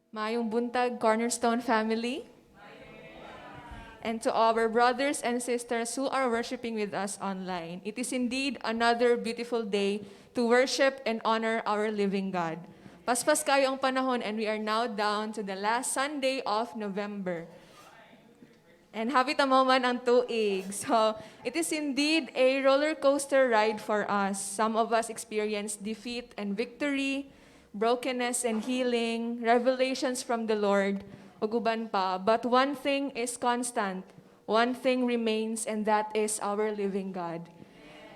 Mayong buntag, Cornerstone family. And to our brothers and sisters who are worshiping with us online, it is indeed another beautiful day to worship and honor our living God. Paspas kayo ang panahon, and we are now down to the last Sunday of November. And happy tamaman ang tuig. So, it is indeed a roller coaster ride for us. Some of us experience defeat and victory, brokenness and healing, revelations from the Lord, uguban pa. But one thing is constant. One thing remains, and that is our living God.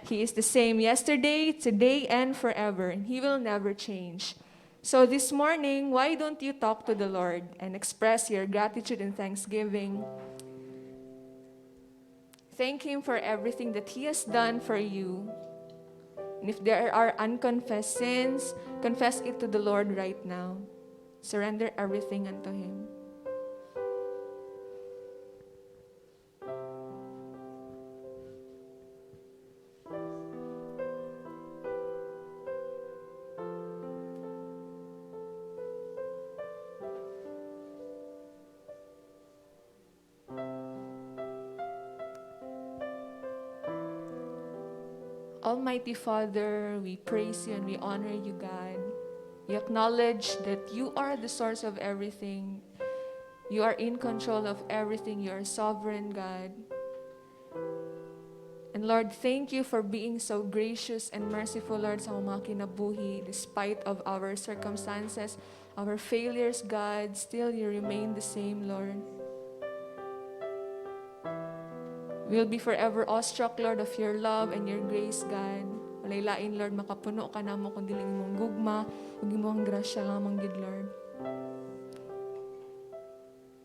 He is the same yesterday, today, and forever, and He will never change. So this morning, why don't you talk to the Lord and express your gratitude and thanksgiving? Thank Him for everything that He has done for you. And if there are unconfessed sins, confess it to the Lord right now. Surrender everything unto Him. Almighty Father, we praise You and we honor You, God. We acknowledge that You are the source of everything. You are in control of everything. You are sovereign, God. And Lord, thank You for being so gracious and merciful, Lord, sa mga kinabuhi. Despite of our circumstances, our failures, God, still You remain the same, Lord. We'll be forever awestruck, Lord, of Your love and Your grace, God. Walay-lain, Lord, makapuno ka na mo kung diling mong gugma, ug imong grasya lamang gid, Lord.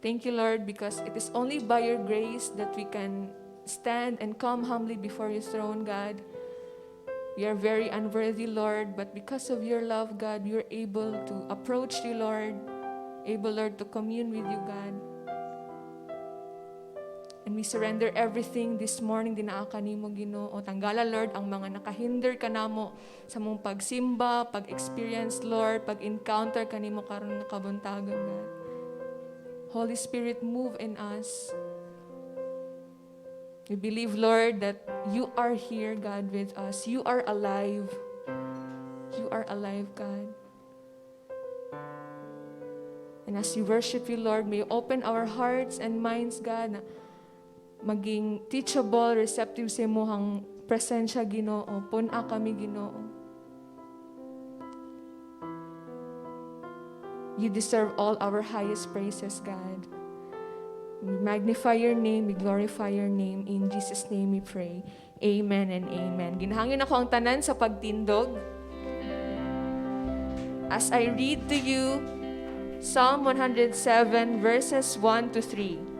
Thank You, Lord, because it is only by Your grace that we can stand and come humbly before Your throne, God. We are very unworthy, Lord, but because of Your love, God, we are able to approach You, Lord, able, Lord, to commune with You, God. And we surrender everything this morning, dinaaka nimo, Ginoo. Tanggala, Lord, ang mga nakahinder kanamo sa mong pagsimba, pag-experience, Lord, pag-encounter kanimo karon nga kabuntagon, God. Holy Spirit, move in us. We believe, Lord, that You are here, God, with us. You are alive. You are alive, God. And as we worship You, Lord, may You open our hearts and minds, God, na maging teachable, receptive sa imong presensya, Ginoo. Puna kami, Ginoo. You deserve all our highest praises, God. We magnify Your name, we glorify Your name. In Jesus' name we pray. Amen and amen. Ginhangin ako ang tanan sa pagtindog. As I read to you Psalm 107 verses 1 to 3.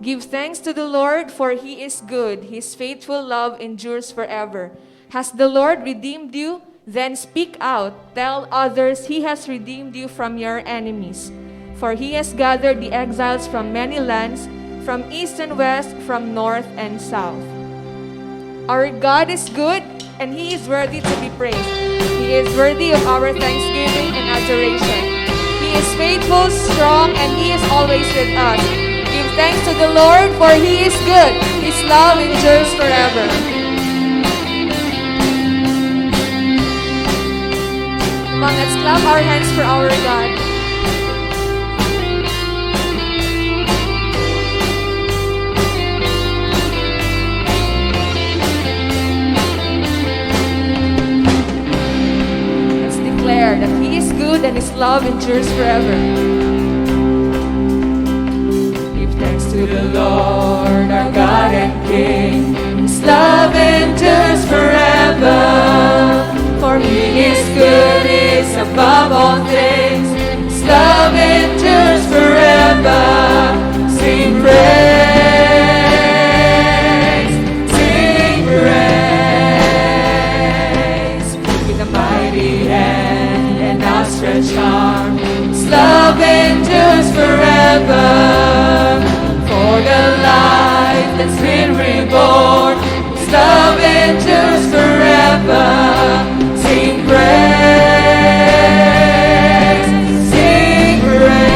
Give thanks to the Lord, for He is good. His faithful love endures forever. Has the Lord redeemed you? Then speak out. Tell others He has redeemed you from your enemies. For He has gathered the exiles from many lands, from east and west, from north and south. Our God is good, and He is worthy to be praised. He is worthy of our thanksgiving and adoration. He is faithful, strong, and He is always with us. Give thanks to the Lord, for He is good. His love endures forever. Come on, let's clap our hands for our God. Let's declare that He is good and His love endures forever. To the Lord, our God and King, His love endures forever. For He is good, He is above all things. His love endures forever. Sing praise, sing praise. With a mighty hand and outstretched arm, His love endures forever. For the life that's been reborn, His love endures forever. Sing praise, sing praise.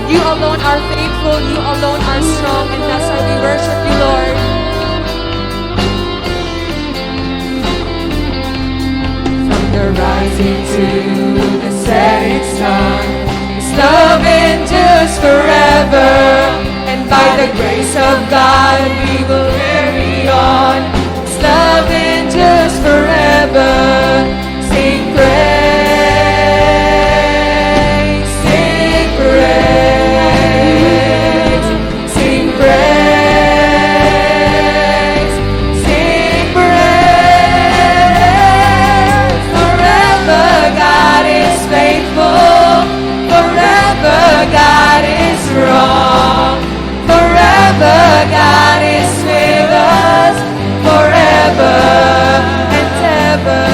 You alone are faithful, you alone are strong, and that's why we worship you, Lord. From the rising to the setting sun, His love endures forever, and by the grace of God we will carry on. His love endures forever. Sing praise, sing praise, sing praise, sing praise. Forever God is faithful, forever God is strong, forever God is with us, forever and ever.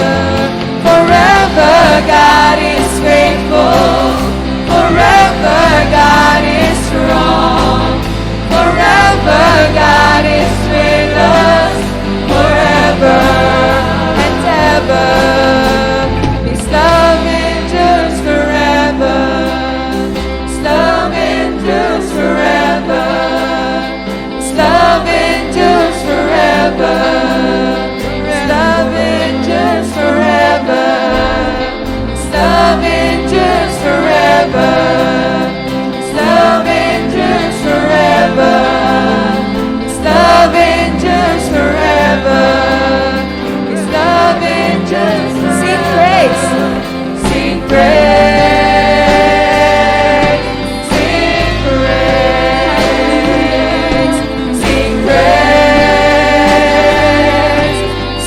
Forever God is faithful, forever God is strong, forever God is with us, forever and ever. His love endures forever, His love endures forever, His love endures forever, His love endures forever, His love endures forever, His love endures forever, His love endures forever, His love endures forever. Sing praise, sing praise, sing praise, sing praise,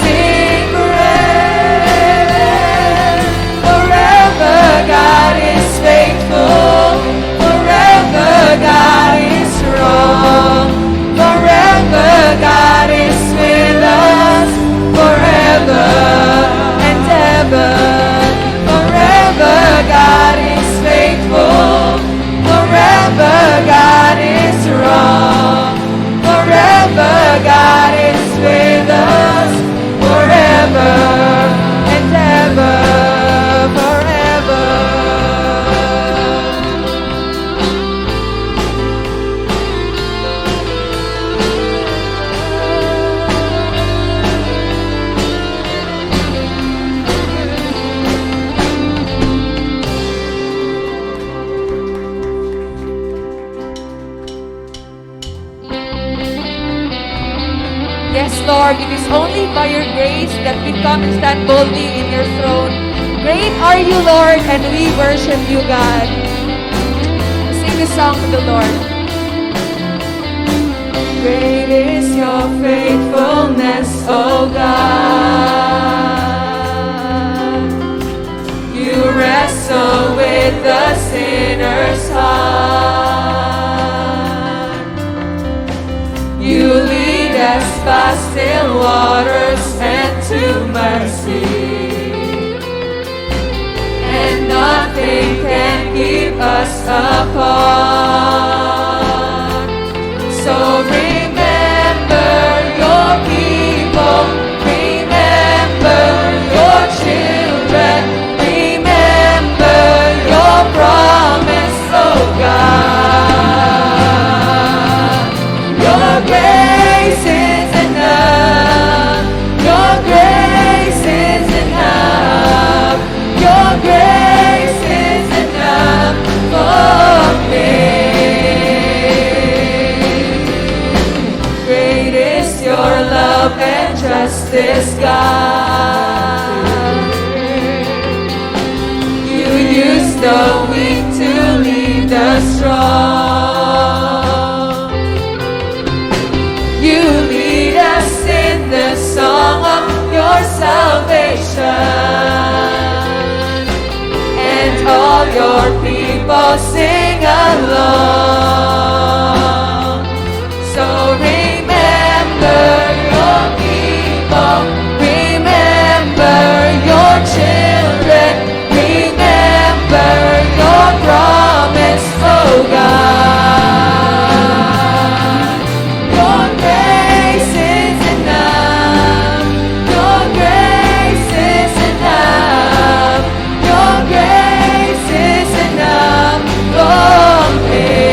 sing praise. Forever God is faithful, forever God is strong, forever God is with us, forever and ever. Forever God is faithful, forever God is strong, forever God is with us, forever and ever, forever. Yes, Lord, it is only by your grace that we come and stand boldly in your throne. Great are you, Lord, and we worship you, God. Sing this song to the Lord. Great is your faithfulness, O God. You wrestle with the sinner's heart. You lead us by still waters and to mercy, and nothing can keep us apart. So remember your people, remember your children, remember your promise, oh God. Your grace is enough, your grace is enough, your grace is enough for me. Great is your love and justice, God. You use the weak to lead the strong. You lead us in the song of your salvation, and all your people sing along. So remember your people, remember your children, remember your promise, oh God. Your grace is enough, your grace is enough, your grace is enough for me.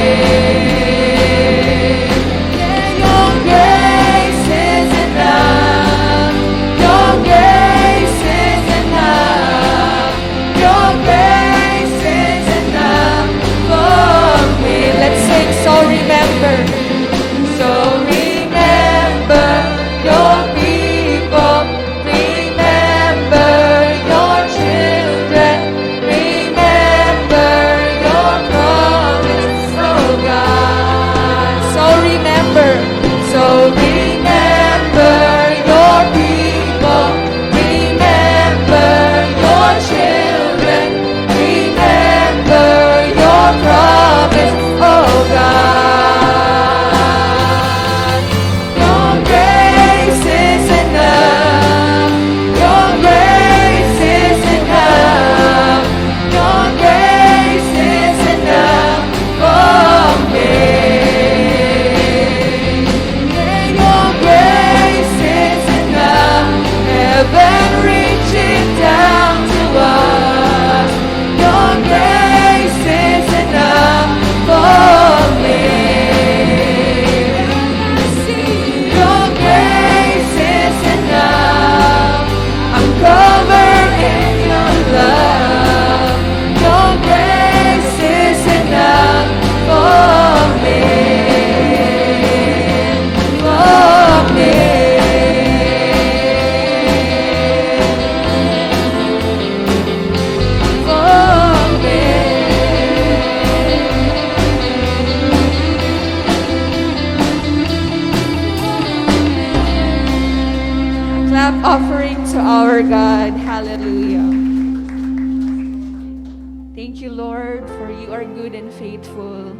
Thank you, Lord, for you are good and faithful.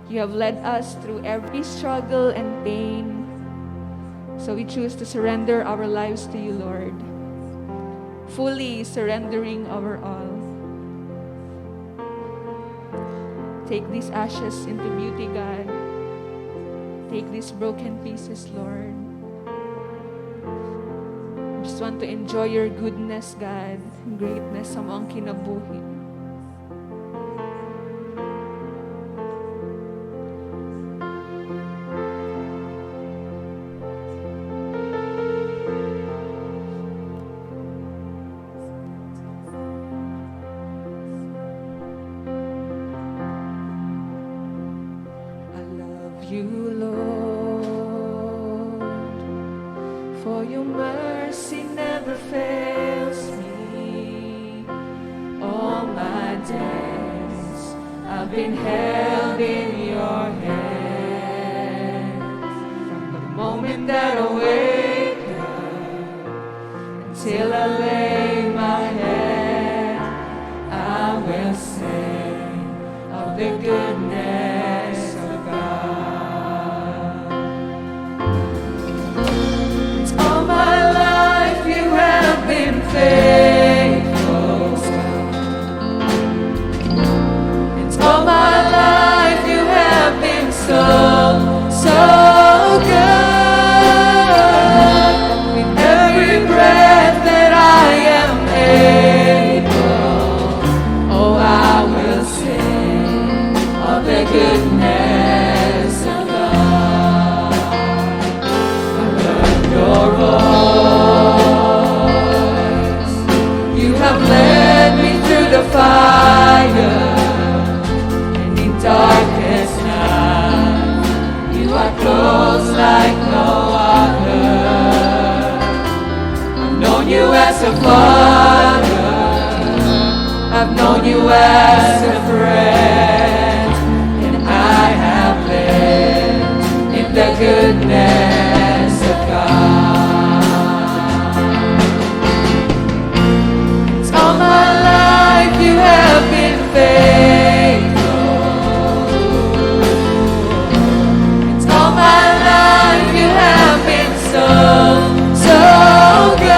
You have led us through every struggle and pain. So we choose to surrender our lives to you, Lord, fully surrendering our all. Take these ashes into beauty, God. Take these broken pieces, Lord. I just want to enjoy your goodness, God, greatness sa mga kinabuhi. I love you, Lord, for your mercy never fails me. All my days I've been held in your hands. From the moment that I wake up until I lay my head, I will sing of the goodness of God. It's all my life you have been faithful. It's all my life you have been so, so good. With every breath that I am able, oh, I will sing of the goodness of God. I love your voice. You have led me through the fire and in darkest night. You are close like no other. I've known you as a father. I've known you as a friend, and I have lived in the goodness of God. It's all my life you have been faithful. It's all my life you have been so, so good.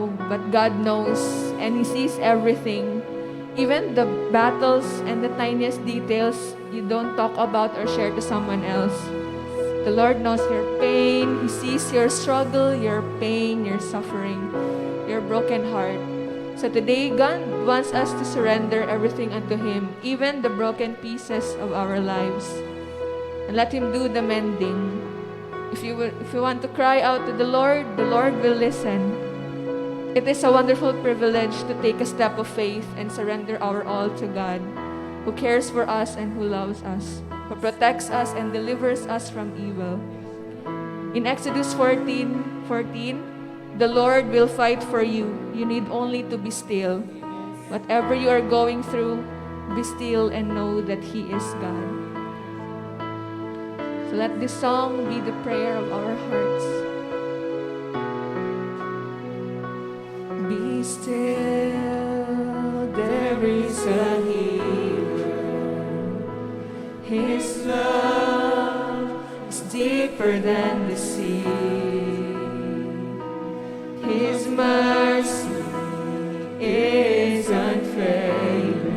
know, but God knows, and He sees everything. Even the battles and the tiniest details you don't talk about or share to someone else. The Lord knows your pain. He sees your struggle, your pain, your suffering, your broken heart. So today, God wants us to surrender everything unto Him, even the broken pieces of our lives, and let Him do the mending. If you want to cry out to the Lord will listen. It is a wonderful privilege to take a step of faith and surrender our all to God, who cares for us and who loves us, who protects us and delivers us from evil. In Exodus 14:14, the Lord will fight for you. You need only to be still. Whatever you are going through, be still and know that He is God. So let this song be the prayer of our hearts. Be still, there is a healer. His love is deeper than the sea. His mercy is unfailing.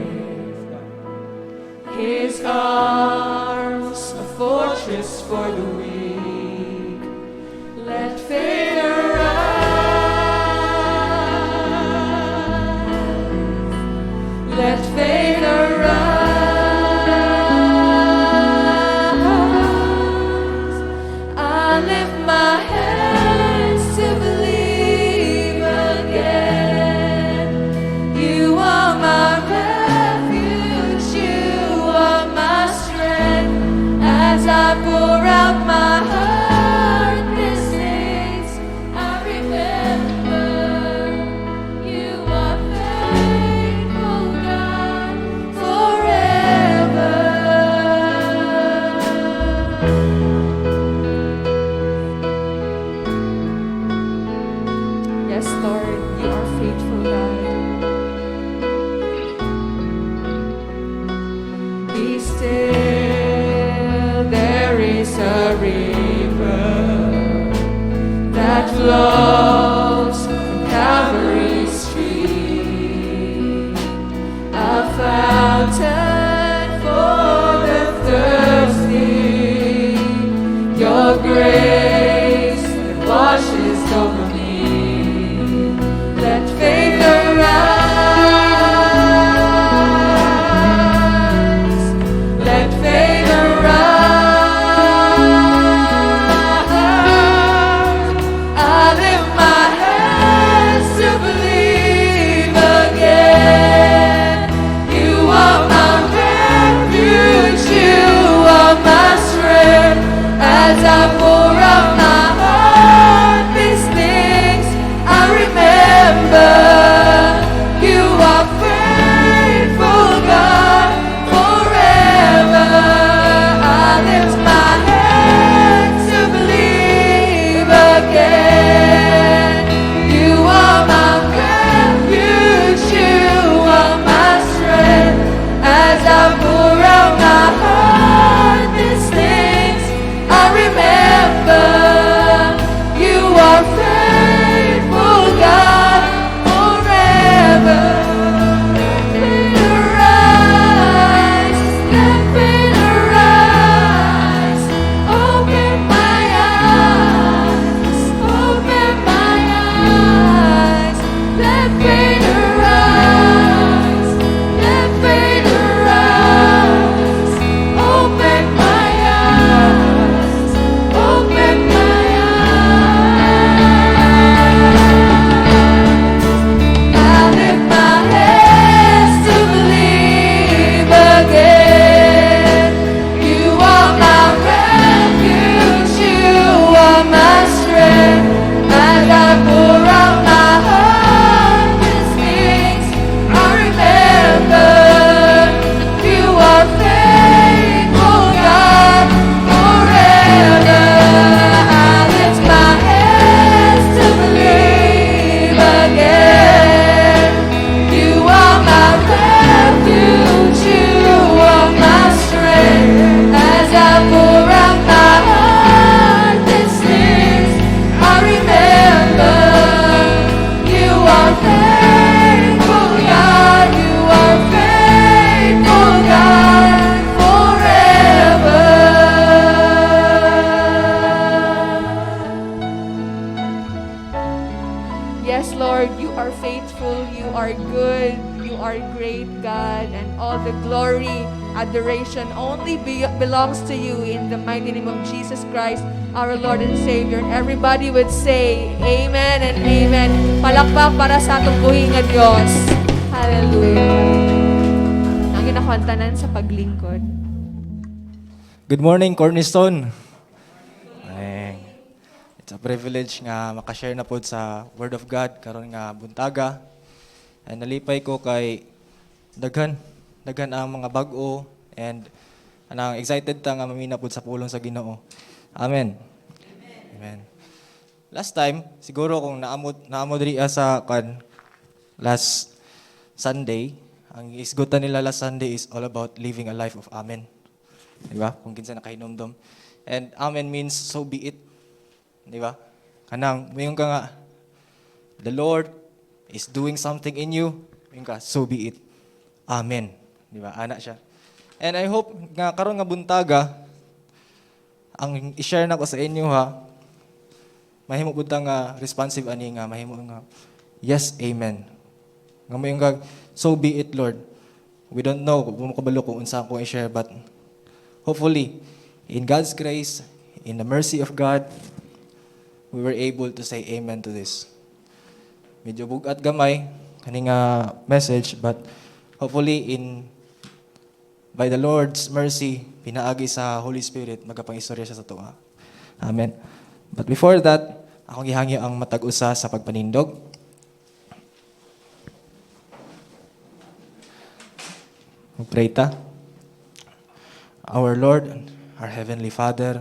His arms a fortress for the weak. Let faith arise. Let faith arise. I lift my hands to believe again. You are my refuge, you are my strength. As I pour out my heart, this is I remember. You are faithful, God, forever. Yes, Lord, You are faithful, God. Be still, there is a river that flows from Calvary's tree, a fountain for the thirsty. Your grace that washes over me. Let faith arise. Let faith arise. I lift my hands to believe again. You faithful, you are good, you are great, God, and all the glory, adoration only belongs to you in the mighty name of Jesus Christ, our Lord and Savior. And everybody would say, Amen and Amen. Palakpak para sa atong buhi nga Diyos. Hallelujah. Ang ginakwantanan sa paglingkod. Good morning, Cornerstone. Ay, it's a privilege nga makashare na po sa Word of God karon nga buntaga. And nalipay ko kay daghan ang mga bag-o and anang excited ta nga mamina po sa pulong sa Ginoo. Amen. Amen. Last time, siguro kung naamod riya sa last Sunday, ang isgutan nila last Sunday is all about living a life of Amen. Di ba? Kung kinsa nakahinomdom. And Amen means so be it. Di ba? Kanang, mayroon ka nga, the Lord is doing something in you. Mayroon ka, so be it. Amen. Di ba? Ana siya. And I hope nga karon nga buntaga, ang i-share na ko sa inyo ha, mahimo pud ta nga responsive ani nga mahimo nga yes, amen. Nga mayroon ka, so be it, Lord. We don't know kung makabalo kung unsa ko i-share, but hopefully, in God's grace, in the mercy of God, we were able to say amen to this. Medyo bugat gamay, kaning message, but hopefully, by the Lord's mercy, pinaagi sa Holy Spirit, magapang-istorya siya sa tuwa. Amen. But before that, akong gihangyo ang matag-usa sa pagpanindog. Mag-pray ta. Our Lord, our Heavenly Father,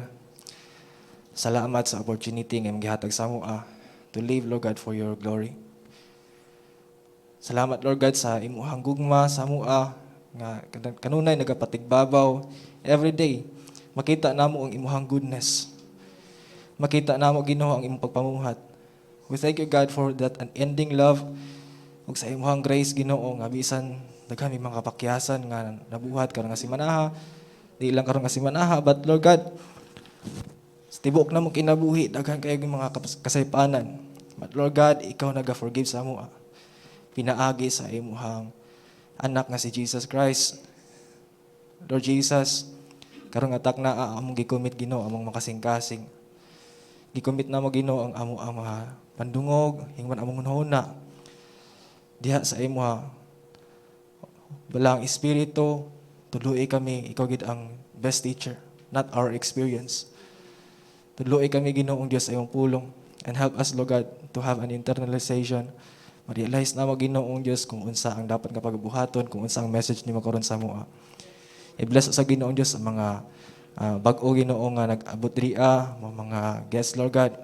salamat sa opportunity ng gihatag sa mua to live, Lord God, for your glory. Salamat, Lord God, sa imuhang gugma sa mua nga kanunay nagapatigbabaw every day. Makita namo ang imuhang goodness. Makita namo, Ginoo, ang imong pagpamuhat. We thank you, God, for that unending love ug sa imuhang grace, Ginoo, nga bisan daghan mga kapakyasan nga nabuhat karon nga si Manaha. Di lang karon nga si Manaha, but Lord God, tibok na mo kinabuhi, daghan kayo yung mga kasaypanan. But Lord God, ikaw naga-forgive sa mo. Pinaagi sa imuhang anak nga si Jesus Christ. Lord Jesus, karong atak na among gikomit, Ginoo, among makasing-kasing. Gikomit na mo, Ginoo, ang mga pandungog, hingman among hunahuna. Diha sa imuha balang espiritu, tuluy kami, ikaw gid ang best teacher, not our experience. Tuluy kami, Ginoong Diyos, sa iyong pulong. And help us, Lord God, to have an internalization. Ma-realize na mo, Ginoong Diyos, kung unsa ang dapat nga pagbuhaton, kung unsa ang message ni mo karon sa mua. I-bless sa Ginoong Diyos ang mga bag-o, Ginoo, nga nag-abot riya, mga guests, Lord God.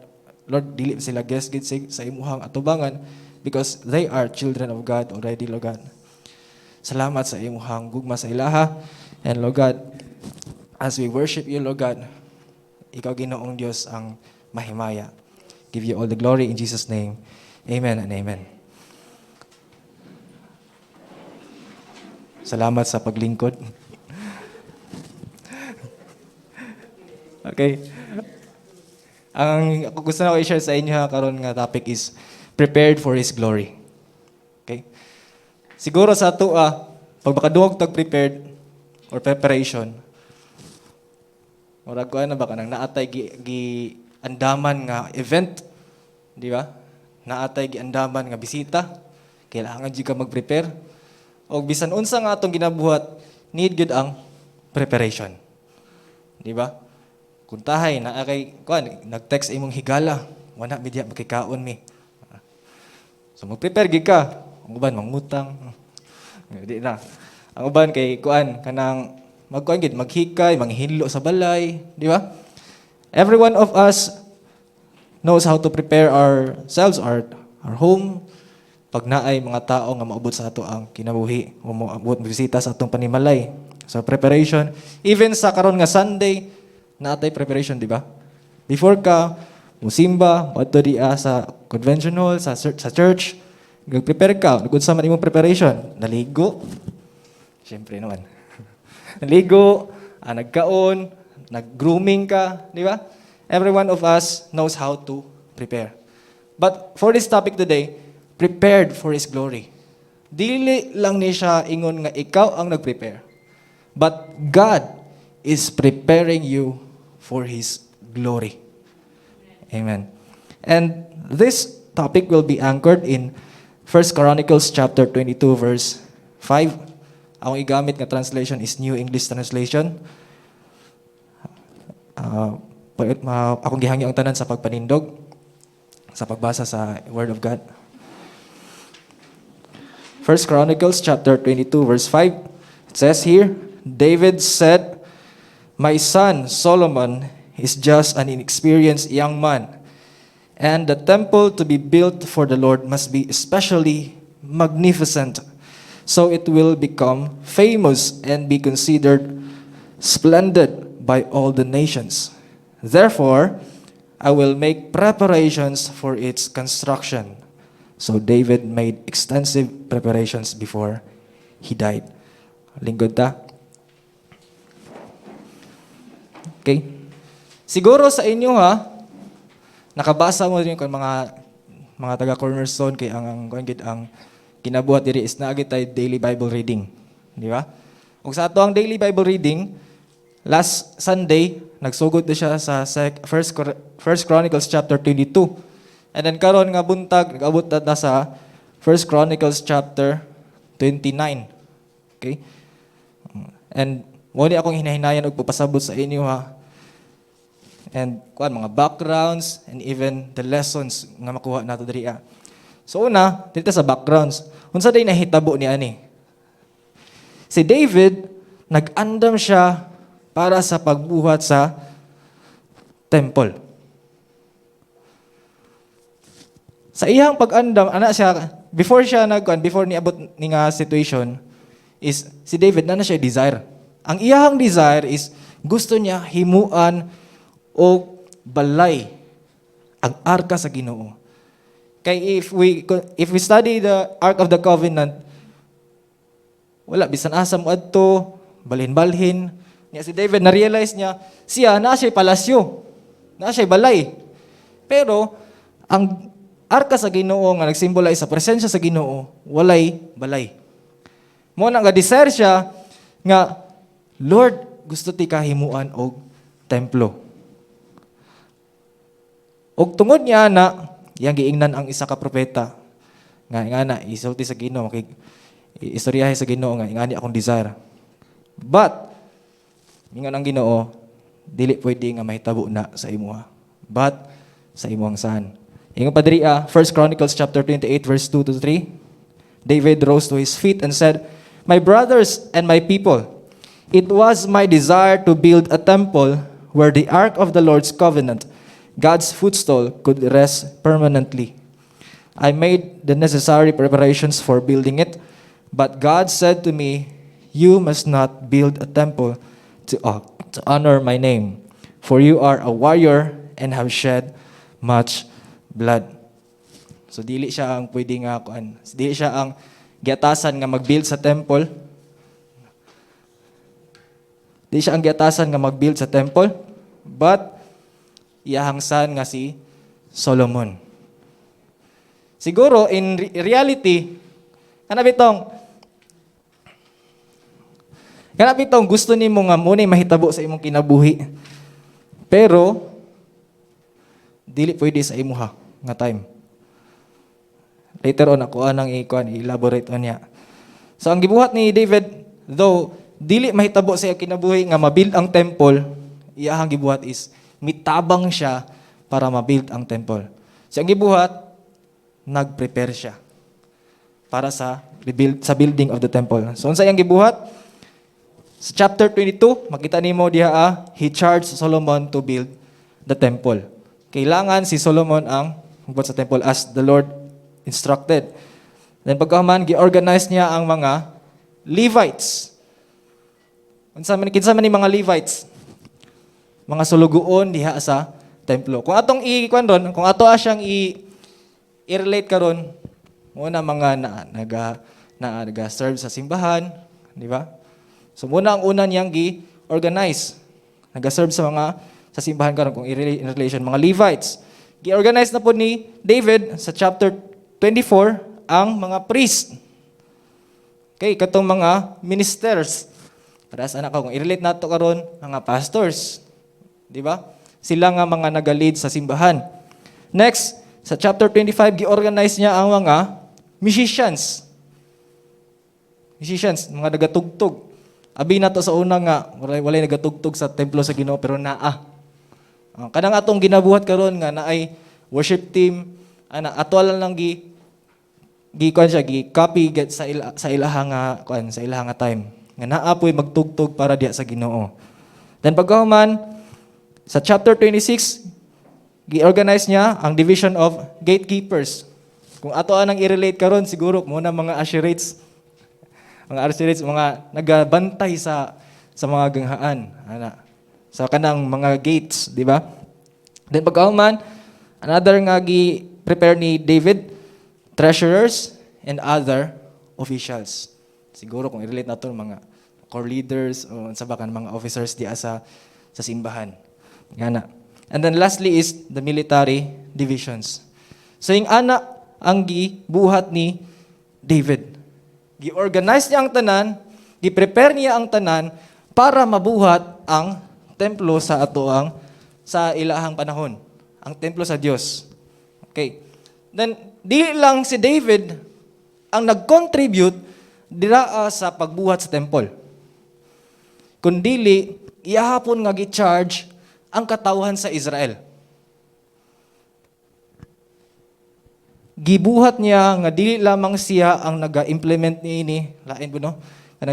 Lord, dili sila guests gid sa imuhang atubangan because they are children of God already, Lord God. Salamat sa imuhang gugma sa ilaha. And Lord God, as we worship you, Lord God, ikaw, Ginoong Diyos, ang mahimaya. Give you all the glory in Jesus' name. Amen and amen. Salamat sa paglingkod. Okay. Ang gusto na ko i-share sa inyo karon nga topic is prepared for His glory. Okay? Siguro sa ato, pag makadungog tag prepared or preparation, murag ko na ba kanang naatay gi andaman nga event, di ba? Naatay gi andaman nga bisita, kailangan jud ka mag-prepare. O bisan unsa nga atong ginabuhat, need gud ang preparation. Di ba? Kung tahay na kay nag-text imong higala, wala mi diha makikaon mi. So mag-prepare gid ka. Ang uban mangutang. Di na. Ang uban kay kanang maghikay, manghilo sa balay, di ba? Every one of us knows how to prepare ourselves, our home, pag naay mga tao nga maabot sa ato ang kinabuhi, o maabot bisita sa atong panimalay. So preparation, even sa karon nga Sunday, naatay preparation, di ba? Before ka musimba, adto diha sa convention hall, sa church, nag-prepare ka, nag-unsa man imong preparation, naligo. Siyempre naman. Naligo, nagkaon, nag-grooming ka, di ba? Every one of us knows how to prepare. But for this topic today, prepared for His glory. Dili lang ni siya ingon nga ikaw ang nag-prepare. But God is preparing you for His glory. Amen. And this topic will be anchored in 1 Chronicles chapter 22 verse 5. Ang igamit nga translation is New English Translation. Akong gihangi ang tanan sa pagpanindog, sa pagbasa sa Word of God. 1 Chronicles chapter 22 verse 5. It says here, David said, "My son Solomon is just an inexperienced young man, and the temple to be built for the Lord must be especially magnificent, so it will become famous and be considered splendid by all the nations. Therefore, I will make preparations for its construction." So David made extensive preparations before he died. Lingkod ta. Okay. Siguro sa inyo nakabasa mo rin kung mga taga Cornerstone kay ang kinabuhat diri is naagit tay daily Bible reading, di ba? Ug sa ato ang daily Bible reading, last Sunday nagsugod na siya sa First Chronicles chapter 22. And then karon nga buntag nag-abot na sa 1 Chronicles chapter 29. Okay? And mo ni akong hinahinayan og papasabot sa inyo And mga backgrounds and even the lessons nga makuha nato diri. So una, dito sa backgrounds, unsa day nahitabo ni ani? Si David nag-andam siya para sa pagbuhat sa temple. Sa iyang pag-andam, before niabot ni nga situation, is si David na siya desire. Ang iyang desire is gusto niya himuan o balay ang arka sa Ginoo. Kay if we study the Ark of the Covenant, wala bisan asa mo adto, balhin-balhin. Niya si David na-realize niya, na siya palasyo, na siya balay. Pero ang arka sa Ginoo nga nagsimbolize sa presensya sa Ginoo, walay balay. Mo nang ga-desire siya nga, Lord, gusto ti kahimuan og templo. Og tungod niya yang giingnan ang isa ka propeta nga isulti sa Ginoo, istoryahe sa Ginoo nga ingani akong desire. But mingon ang Ginoo, dili pwede nga mahitabo na sa imuha. But sa imuhang son. Ingon pa diri 1 Chronicles chapter 28 verse 2 to 3. David rose to his feet and said, "My brothers and my people, it was my desire to build a temple where the ark of the Lord's covenant, God's footstool, could rest permanently. I made the necessary preparations for building it, but God said to me, 'You must not build a temple to honor my name, for you are a warrior and have shed much blood.'" So dili siya ang pwede nga dili siya ang giatasan nga mag-build sa temple. Dili siya ang giatasan nga mag-build sa temple, but iyahang son nga si Solomon. Siguro in reality, kanang bitong gusto nimo nga mo mahitabo sa imong kinabuhi. Pero dili pwede sa imuha nga time. Later on ako anang i-elaborate on niya. So ang gibuhat ni David, though dili mahitabo sa iyang kinabuhi nga mabuild ang temple, iyahang gibuhat is mitabang siya para mabuild ang temple. So ang gibuhat, nag-prepare siya para sa building of the temple. So unsa iyang gibuhat? Sa chapter 22, makita nimo diha he charged Solomon to build the temple. Kailangan si Solomon ang magbuhat sa temple as the Lord instructed. Then pagkahuman, gi-organize niya ang mga Levites. Kinsa man ni mga Levites? Mga sulugoon diha sa templo. Kung atong kung ato asyang i-relate karon, muna mga naga-serve sa simbahan, di ba? So muna ang una niyang gi-organize. Naga-serve sa simbahan karon kung in relation mga Levites. Gi-organize na po ni David sa chapter 24 ang mga priest. Okay, katong mga ministers. Para sa anak ko, kung i-relate nato karon mga pastors. Di ba? Sila nga mga nagalid sa simbahan. Next, sa chapter 25, gi-organize niya ang mga musicians. Musicians, mga nagatugtog. Abi na to sa una nga, walay nagatugtog sa templo sa Ginoo, pero naa. Kanang atong ginabuhat karon nga naay worship team, ato lang kuan siya copy get sa ilaha nga kuan sa ilaha nga time. Nga naa po'y magtugtog para diha sa Ginoo. Then pagkahuman sa chapter 26, gi-organize niya ang division of gatekeepers. Kung ato anang i-relate karon siguro mo na mga usherates, mga nagabantay sa mga ganghaan, sa kanang mga gates, di ba? Then pagkahuman, another nga gi-prepare ni David, treasurers and other officials. Siguro kung i-relate nato mga core leaders o sabakan mga officers diya sa simbahan. Ngana. And then lastly is the military divisions. So yung ana ang gibuhat ni David. Gi-organize niya ang tanan, gi-prepare niya ang tanan para mabuhat ang templo sa sa ilahang panahon, ang templo sa Dios. Okay. Then di lang si David ang nag-contribute dira sa pagbuhat sa temple. Kundili iyahapon nga gi-charge ang katawhan sa Israel. Gibuhat niya nga dili lamang siya ang naga-implement niini, lain po no. Kanang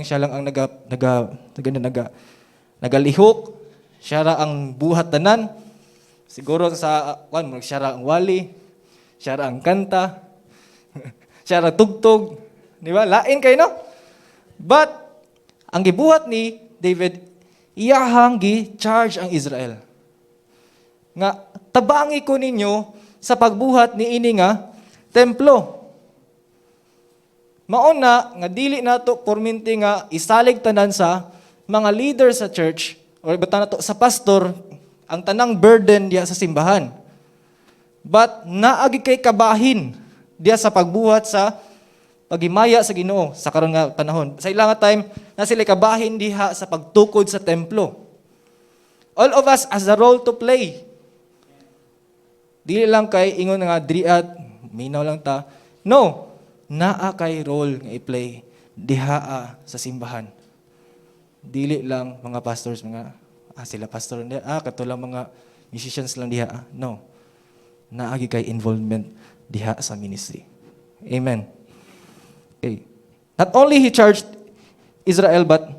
siya lang ang nagalihok, siya ra ang buhat tanan. Siguro sa siya ra ang wali, siya ra ang kanta, siya ra tugtog, di ba? Lain kay no. But ang gibuhat ni David, iyahang gi-charge ang Israel. Nga tabangi ko ninyo sa pagbuhat ni ini nga templo. Mauna nga dili nato porminti nga isalig tanan sa mga leader sa church or bata nato sa pastor ang tanang burden diya sa simbahan. But naagi kay kabahin diya sa pagbuhat sa paghimaya sa Ginoo sa karon nga panahon. Sa ilang nga time na sila kabahin diha sa pagtukod sa templo. All of us has a role to play. Dili lang kay ingon nga driat, minaw lang ta. No, naa kay role nga i-play diha sa simbahan. Dili lang mga pastors, sila pastor katulang mga musicians lang diha. No. Naagi kay involvement diha sa ministry. Amen. Okay. Not only he charged Israel, but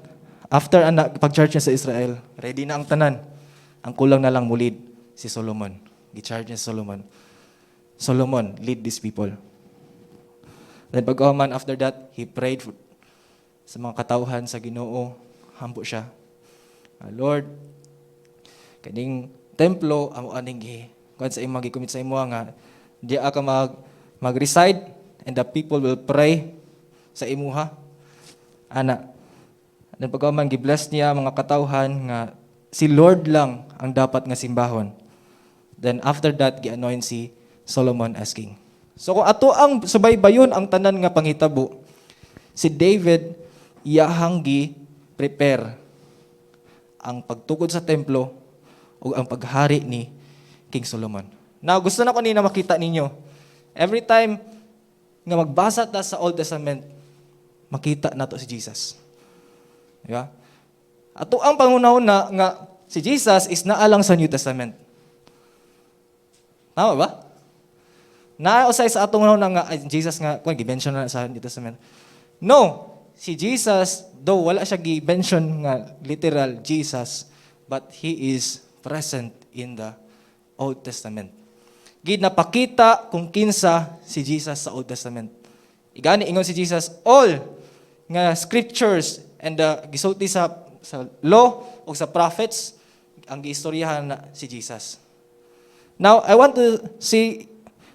after pag-charge niya sa Israel, ready na ang tanan. Ang kulang na lang mulid si Solomon. Gi-charge niya si Solomon. Solomon, lead these people. Then pag-uman after that, he prayed sa mga katawhan sa Ginoo. Hampo siya. Lord, kaning templo, amo aning kuan sa imong gikumit sa imo nga diya ka mag-reside and the people will pray sa imuha. Ana. Then pag-uman gi-bless niya mga katawhan nga si Lord lang ang dapat nga simbahon. Then after that, gi-anoint si Solomon as king. So kung ato ang subaybayon ang tanan nga panghitabo, si David iyahang gi-prepare ang pagtukod sa templo o ang paghari ni King Solomon. Now, gusto na ko nina makita ninyo. Every time nga magbasa ta sa Old Testament, makita nato si Jesus. Diba? Ato ang pangunahuna nga si Jesus is naalang sa New Testament. Tama ba? Nausay sa atong na nga Jesus nga kung gi-mention na sa New Testament. No, si Jesus though wala siya gi-mention nga literal Jesus, but he is present in the Old Testament. Ginapakita kung kinsa si Jesus sa Old Testament. Igani ingon si Jesus all nga scriptures and gisulti sa law o sa prophets ang giistoryahan na si Jesus. Now, I want to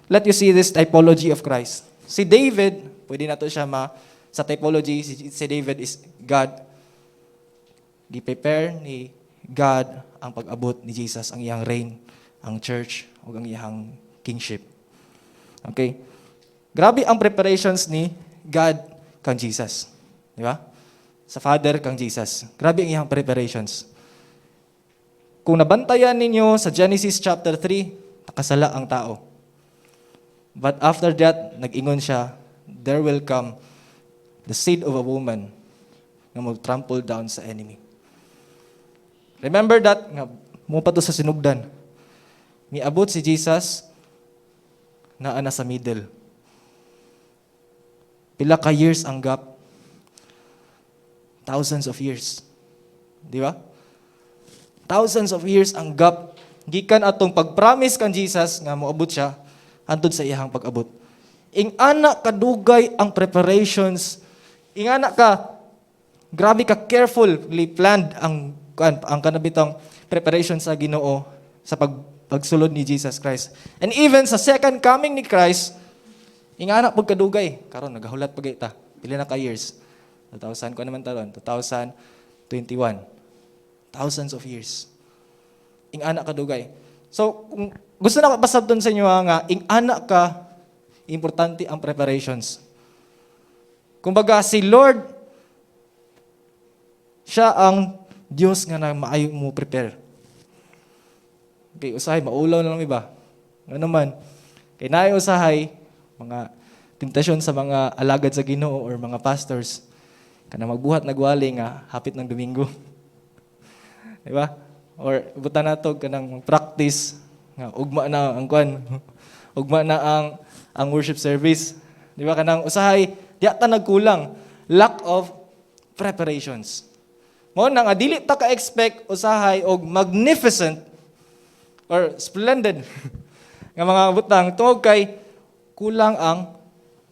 let you see this typology of Christ. Si David, pwede na to siya sa typology, si David is God. Gi-prepare ni God ang pag-abot ni Jesus, ang iyang reign, ang church, o ang iyang kingship. Okay? Grabe ang preparations ni God kang Jesus. Di ba? Sa Father kang Jesus. Grabe ang iyang preparations. Kung nabantayan ninyo sa Genesis chapter 3, nakasala ang tao. But after that, nag-ingon siya, there will come the seed of a woman na mag-trample down sa enemy. Remember that, nga, mo pa to sa sinugdan. Miabot si Jesus na ana sa middle. Pila ka years ang gap? Thousands of years. Di ba? Thousands of years ang gap. Gikan atong pag-promise kan Jesus nga moabot siya hantod sa iyang pag-abot. Ing anak kadugay ang preparations. Ing anak ka grabe ka carefully planned ang kanabitang preparation sa Ginoo sa pagsulod ni Jesus Christ. And even sa second coming ni Christ, ing anak pud kadugay. Karon nagahulat pag ita. Pila na ka years? 2000 ko naman taron, 2021. Thousands of years. Ing anak kadugay. So, kung gusto na pasabton sa inyo nga, ing anak ka, importante ang preparations. Kumbaga, si Lord, siya ang Diyos nga na maayo mo prepare. Okay, usahay, maulaw na lang iba. Ano naman, kay naay usahay, mga temptasyon sa mga alagad sa Ginoo or mga pastors, kana magbuhat nagwali nga hapit ng Domingo. Di ba? Or buta nato kanang practice nga ugma na ang kwan. Ugma na ang worship service. Di ba kanang usahay diya ta nagkulang, lack of preparations. Mo nang dili ta ka expect usahay og magnificent or splendid nga mga butang tungod kay kulang ang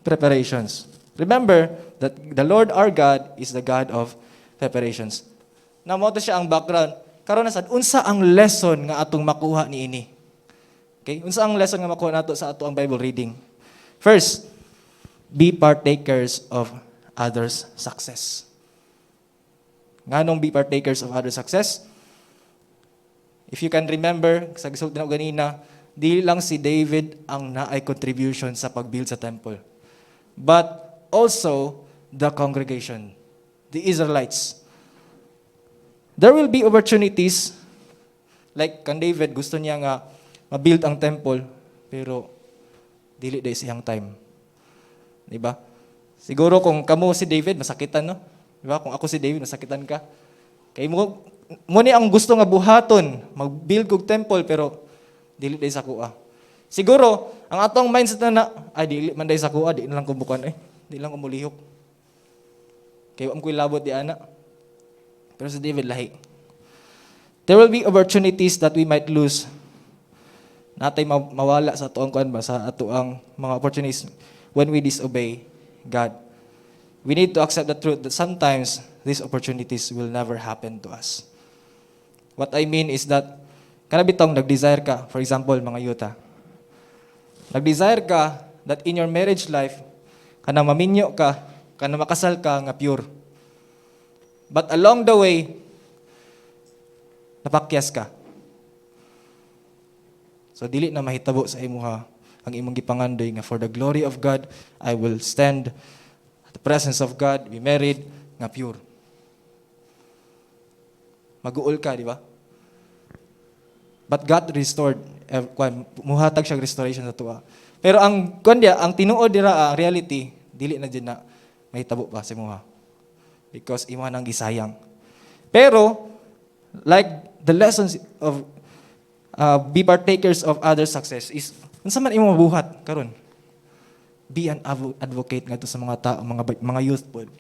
preparations. Remember that the Lord our God is the God of preparations. Na mo to siya ang background. Karon na sad unsa ang lesson nga atong makuha niini? Okay? Unsa ang lesson nga makuha nato sa ato ang Bible reading? First, be partakers of others' success. Nganong be partakers of others' success? If you can remember, sa gisog na ganina, di lang si David ang naay contribution sa pag-build sa temple. But also the congregation, the Israelites. There will be opportunities, like kan David, gusto niya nga ma-build ang temple, pero dili day siyang time. Diba? Siguro kung kamo si David, masakitan, no? Diba? Kung ako si David, masakitan ka. Kay mo ni ang gusto nga buhaton, mag-build kog temple, pero dili day sa kuha. Siguro, ang atong mindset na ay dili man day sa kuha, di na lang kumbukan, di lang kumulihok. Kaya ko'y labot di ana. Pero si David lahi. There will be opportunities that we might lose. Natay mawala sa atoang kuan ba, sa atoang mga opportunities when we disobey God. We need to accept the truth that sometimes these opportunities will never happen to us. What I mean is that kanabitong nag-desire ka, for example, mga yuta. Nag-desire ka that in your marriage life, kana maminyo ka, kana makasal ka nga pure. But along the way, napakyas ka. So dili na mahitabo sa imuha ang imong gipangandoy nga for the glory of God, I will stand at the presence of God, be married, nga pure. Mag-uol ka, di ba? But God restored, muhatag siya restoration sa tuwa. Pero ang tinuod dira ang reality, dili na din na mahitabo pa sa imuha. Because imo nang gisayang. Pero, like the lessons of be partakers of other success is, unsa man imo mabuhat karon? Be an advocate ngadto sa mga tao, mga youth pod.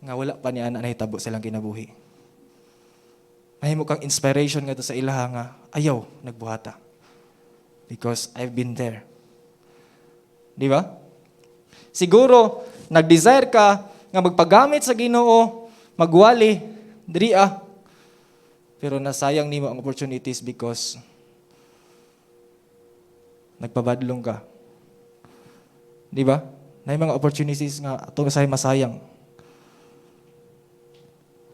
Nga wala pa niya nahitabo silang kinabuhi. Mahimo kang inspiration ngadto sa ilaha nga ayaw nagbuhata. Because I've been there. Di ba? Siguro nag-desire ka nga magpagamit sa Ginoo, magwali, diri pero nasayang nimo ang opportunities because nagpabadlong ka. Di ba? Na mga opportunities nga ato say masayang.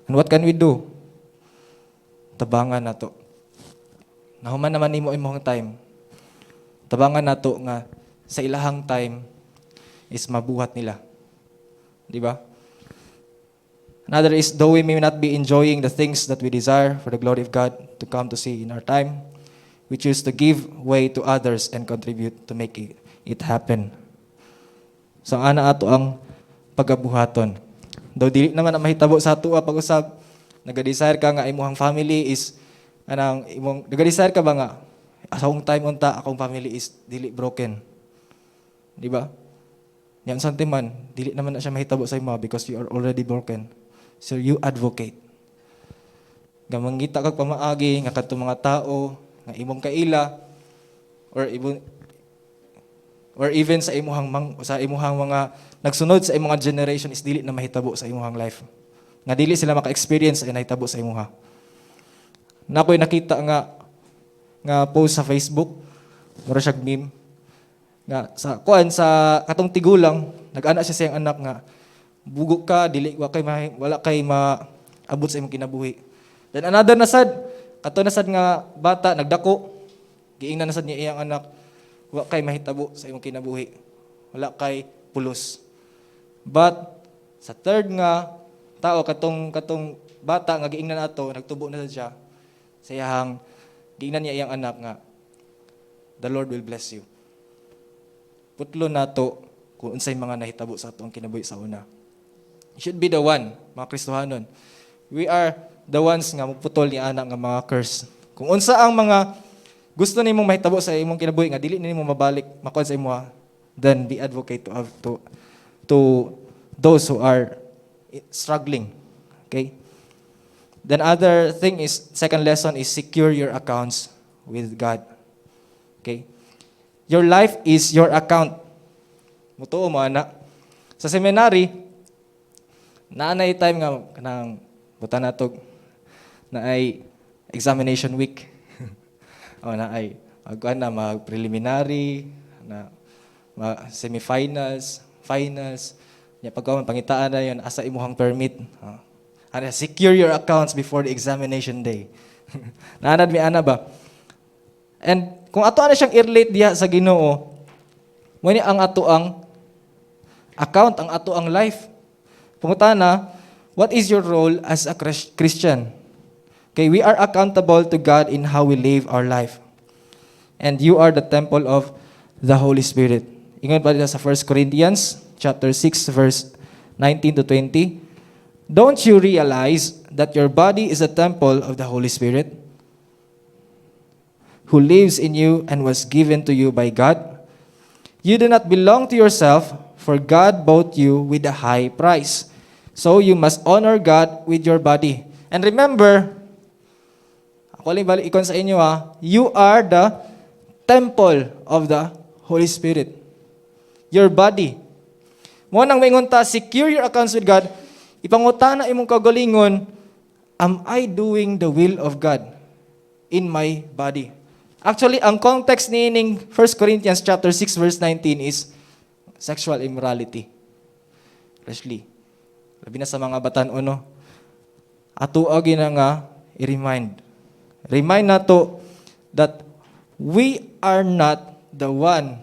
And what can we do? Tabangan nato. Nahuman naman nimo imong time. Tabangan nato nga sa ilahang time is mabuhat nila. Di ba? Another is, though we may not be enjoying the things that we desire for the glory of God to come to see in our time, we choose to give way to others and contribute to make it happen. So, ana ato ang pagabuhaton. Though dili naman na mahitabo sa ato pag-usab, nag-desire ka nga imong family is, nag-desire ka ba nga, asawang time unta, akong family is dili broken. Di ba? Yan santiman, dili naman na siya mahitabo sa imo because you are already broken. So you advocate. Nga mangita kag pamaagi nga kadto mga tao nga imong kaila or even sa imuhang mga nagsunod sa imong generation is dili na mahitabo sa imuhang life. Nga dili sila maka-experience ay nahitabo sa imuha. Nakoy nakita nga post sa Facebook, mura siya meme nga sa katong tigulang nag-ana siya sa iyang anak nga bugo ka, dili wala kay maabot sa imong kinabuhi. Then another nasad, kato nasad nga bata nagdako, giingnan nasad niya iyang anak, wala kay mahitabo sa imong kinabuhi. Wala kay pulos. But sa third nga tao katong bata nga giingnan ato, nagtubo na siya. Sa iyang giingnan niya iyang anak nga the Lord will bless you. Putlo nato kung unsay mga nahitabo sa ato ang kinabuhi sa una. Should be the one, mga Kristohanon. We are the ones nga muputol ni anak nga mga curse. Kung unsa ang mga gusto nimong mahitabo sa imong kinabuhi nga dili nimo mabalik makuha sa imo, then be advocate to those who are struggling. Okay? Then other thing is, second lesson is secure your accounts with God. Okay? Your life is your account. Mutuo mo ana. Sa seminary, naanay time nga kanang buta natog na ay examination week. O na ay mag preliminary, na semifinals, finals. Nya pagka pangitaan na yon asa imuhang permit. Ana secure your accounts before the examination day. Naanad mi ana ba? And kung ato ana siyang i-relate diha sa Ginoo, mo ni ang ato ang account, ang ato ang life. Pangutana, what is your role as a Christian? Okay, we are accountable to God in how we live our life. And you are the temple of the Holy Spirit. Ingat pa dito sa 1 Corinthians chapter 6 verse 19 to 20. Don't you realize that your body is a temple of the Holy Spirit who lives in you and was given to you by God? You do not belong to yourself, for God bought you with a high price. So you must honor God with your body. And remember, ako lang balik ikon sa inyo you are the temple of the Holy Spirit. Your body. Mo nang maingunta, secure your accounts with God. Ipangutana imong kagalingon, am I doing the will of God in my body? Actually, ang context nining 1 Corinthians chapter 6 verse 19 is sexual immorality. Especially, labi na sa mga batan-o, no? Ato na nga i-remind. Remind nato that we are not the one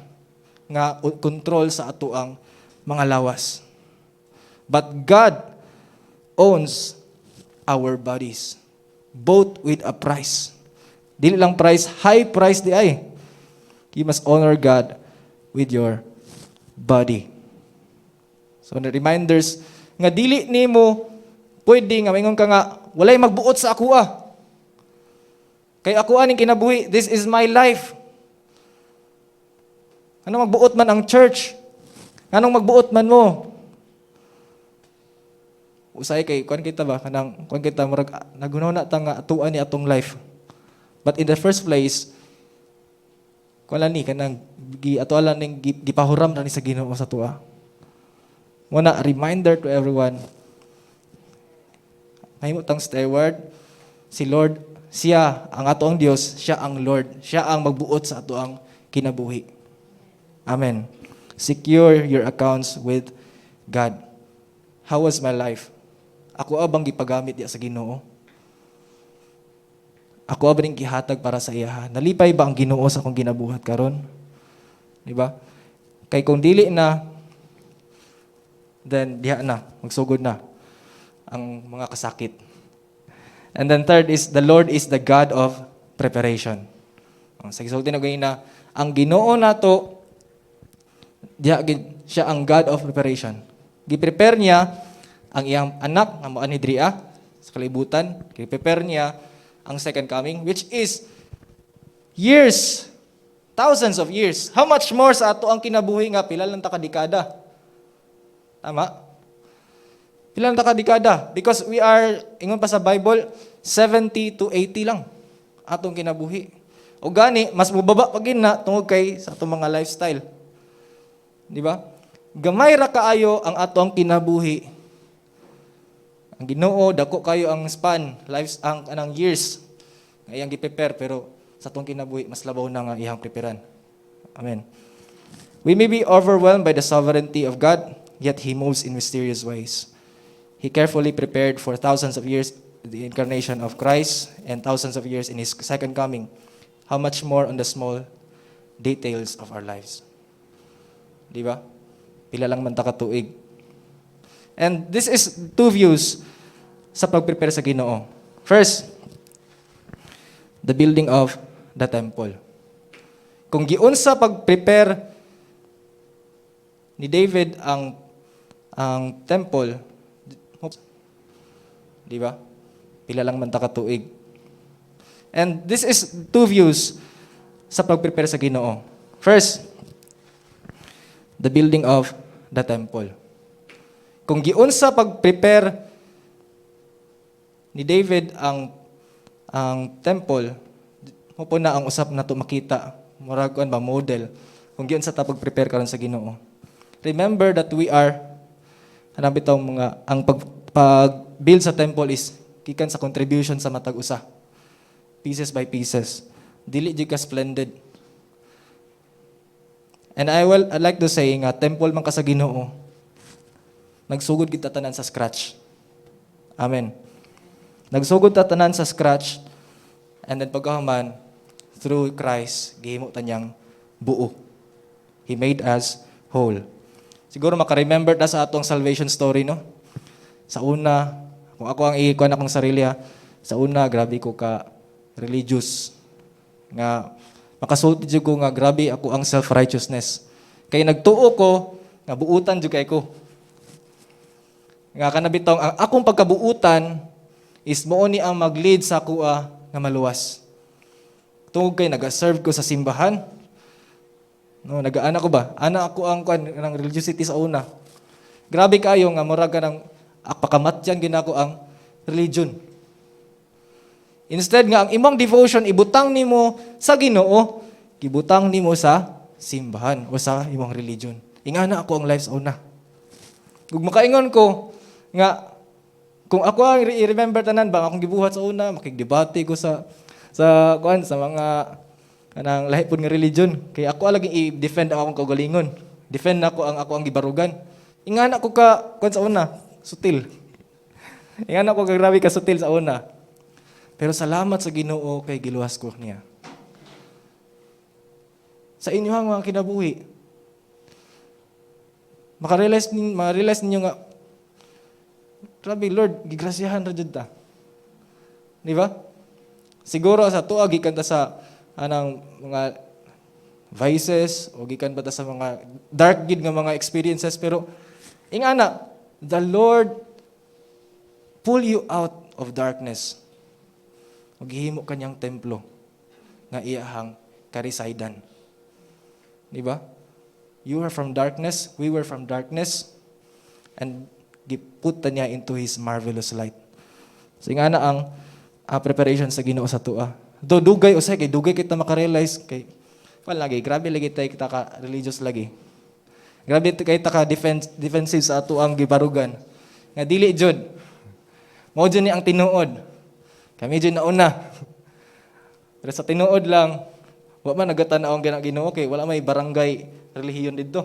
nga control sa ato ang mga lawas. But God owns our bodies, both with a price. Dili lang price, high price di ay. You must honor God with your body. So, the reminders, nga dili nimo pwede nga maingon ka nga, walay magbuot sa ako Kay ako aning kinabuhi, this is my life. Anong magbuot man ang church? Anong magbuot man mo? Usay kay kuan kita ba kanang kuan kita murag nagunaw na ta nga atuan ni atong life. But in the first place, kuan ni kanang atuan ning gipahuram ra ni sa Ginoo sa tuwa. Muna reminder to everyone. Mahimo tang steward si Lord, siya ang ato ang Dios, siya ang Lord, siya ang magbuot sa ato ang kinabuhi. Amen. Secure your accounts with God. How was my life? Ako abang gipagamit diya sa Ginoo? Ako abang gihatag para sa iya? Nalipay ba ang Ginoo sa akong ginabuhat karon? Di ba? Kay kung dili na, then diha na, magsugod na ang mga kasakit. And then third is, the Lord is the God of preparation. Sa gisulti na ganina, ang Ginoo nato, siya ang God of preparation. Gi-prepare niya ang iyang anak nga moan ni Dria sa kalibutan. Gi-prepare niya ang second coming, which is years, thousands of years. How much more sa ato ang kinabuhi nga pila lang ta ka dekada? Tama? Pila lang ta ka dekada? Because we are, ingon pa sa Bible, 70 to 80 lang atong kinabuhi. O gani, mas mubaba pa gid na tungod kay sa atong mga lifestyle. Di ba? Gamay ra kaayo ang atong kinabuhi. Ang Ginoo dako kayo ang span, lives ang anang years nga iyang gi-prepare, pero sa atong kinabuhi mas labaw na nga iyang preparan. Amen. We may be overwhelmed by the sovereignty of God, yet He moves in mysterious ways. He carefully prepared for thousands of years the incarnation of Christ and thousands of years in His second coming. How much more on the small details of our lives? Di ba? Pila lang man ta ka tuig. And this is two views sa pag-prepare sa Ginoo. First, the building of the temple. Kung giunsa pag-prepare ni David ang temple, di ba? Pila lang man ta ka tuig. And this is two views sa pag-prepare sa Ginoo. First, the building of the temple. Kung giunsa pag-prepare ni David ang temple, mo po na ang usap na to makita, murag ba model, kung giunsa ta pag-prepare karon sa Ginoo. Remember that we are, bitaw mga, ang pag-build sa temple is gikan sa contribution sa matag usa. Pieces by pieces. Dili di ka splendid. And I'd like to say nga, temple man ka sa Ginoo, nagsugod kita tanan sa scratch. Amen. Nagsugod ta tanan sa scratch, and then pagkahuman, through Christ, gihimo tanyang buo. He made us whole. Siguro maka-remember ta sa atong salvation story, no? Sa una, kung ako ang ikuan akong sarili, sa una, grabe ko ka religious. Nga, makasulti jud ko nga grabe ako ang self-righteousness. Kaya nagtuo ko, nga buutan jud kay ko. Nga kanabitong ang akong pagkabuutan is mao ni ang mag-lead sa kuha nga maluwas. Tungod kay nag-serve ko sa simbahan. No, nag-aana ko ba? Ana ako ang ng religiosity sa una. Grabe kayo nga murag ka ng pakamatyan ginako ang religion. Instead nga ang imong devotion ibutang nimo sa Ginoo, gibutang nimo sa simbahan o sa imong religion. Ingana ako ang life sa una. Ug makaingon ko nga kung ako ang i-remember tanan ba akong gibuhat sa una, makigdebate ko sa mga kanang lahi pud nga religion. Kay ako lagi i-defend ang akong kaugalingon. Defend ako ang gibarugan. Ingana ko ka sa una, sutil. Ingana ko ka grabe ka sutil sa una. Pero salamat sa Ginoo kay giluwas ko niya. Sa inyo ang mga kinabuhi, ma-realize ninyo nga, grabe Lord, gigrasyahan ra jud ta. Di ba? Siguro sa tuwa gikan ta sa anang mga vices o gikan ba ta sa mga dark gid nga mga experiences, pero ingana, the Lord pull you out of darkness. O gihimo kanyang templo nga iyahang karisaydan. Di ba? You are from darkness, we were from darkness, and giput niya into His marvelous light. So nga na ang preparation sa Ginoo sa tua. Do dugay usay kay dugay kita makarealize kay lagi grabe lagi tay kita ka religious lagi. Grabe kay ta ka defensive sa ato ang gibarugan. Nga dili jud. Mao jud ni ang tinuod. Kami dyan nauna. Pero sa tinuod lang, wala man nagatan ang Ginoo kay wala may barangay relihiyon dito.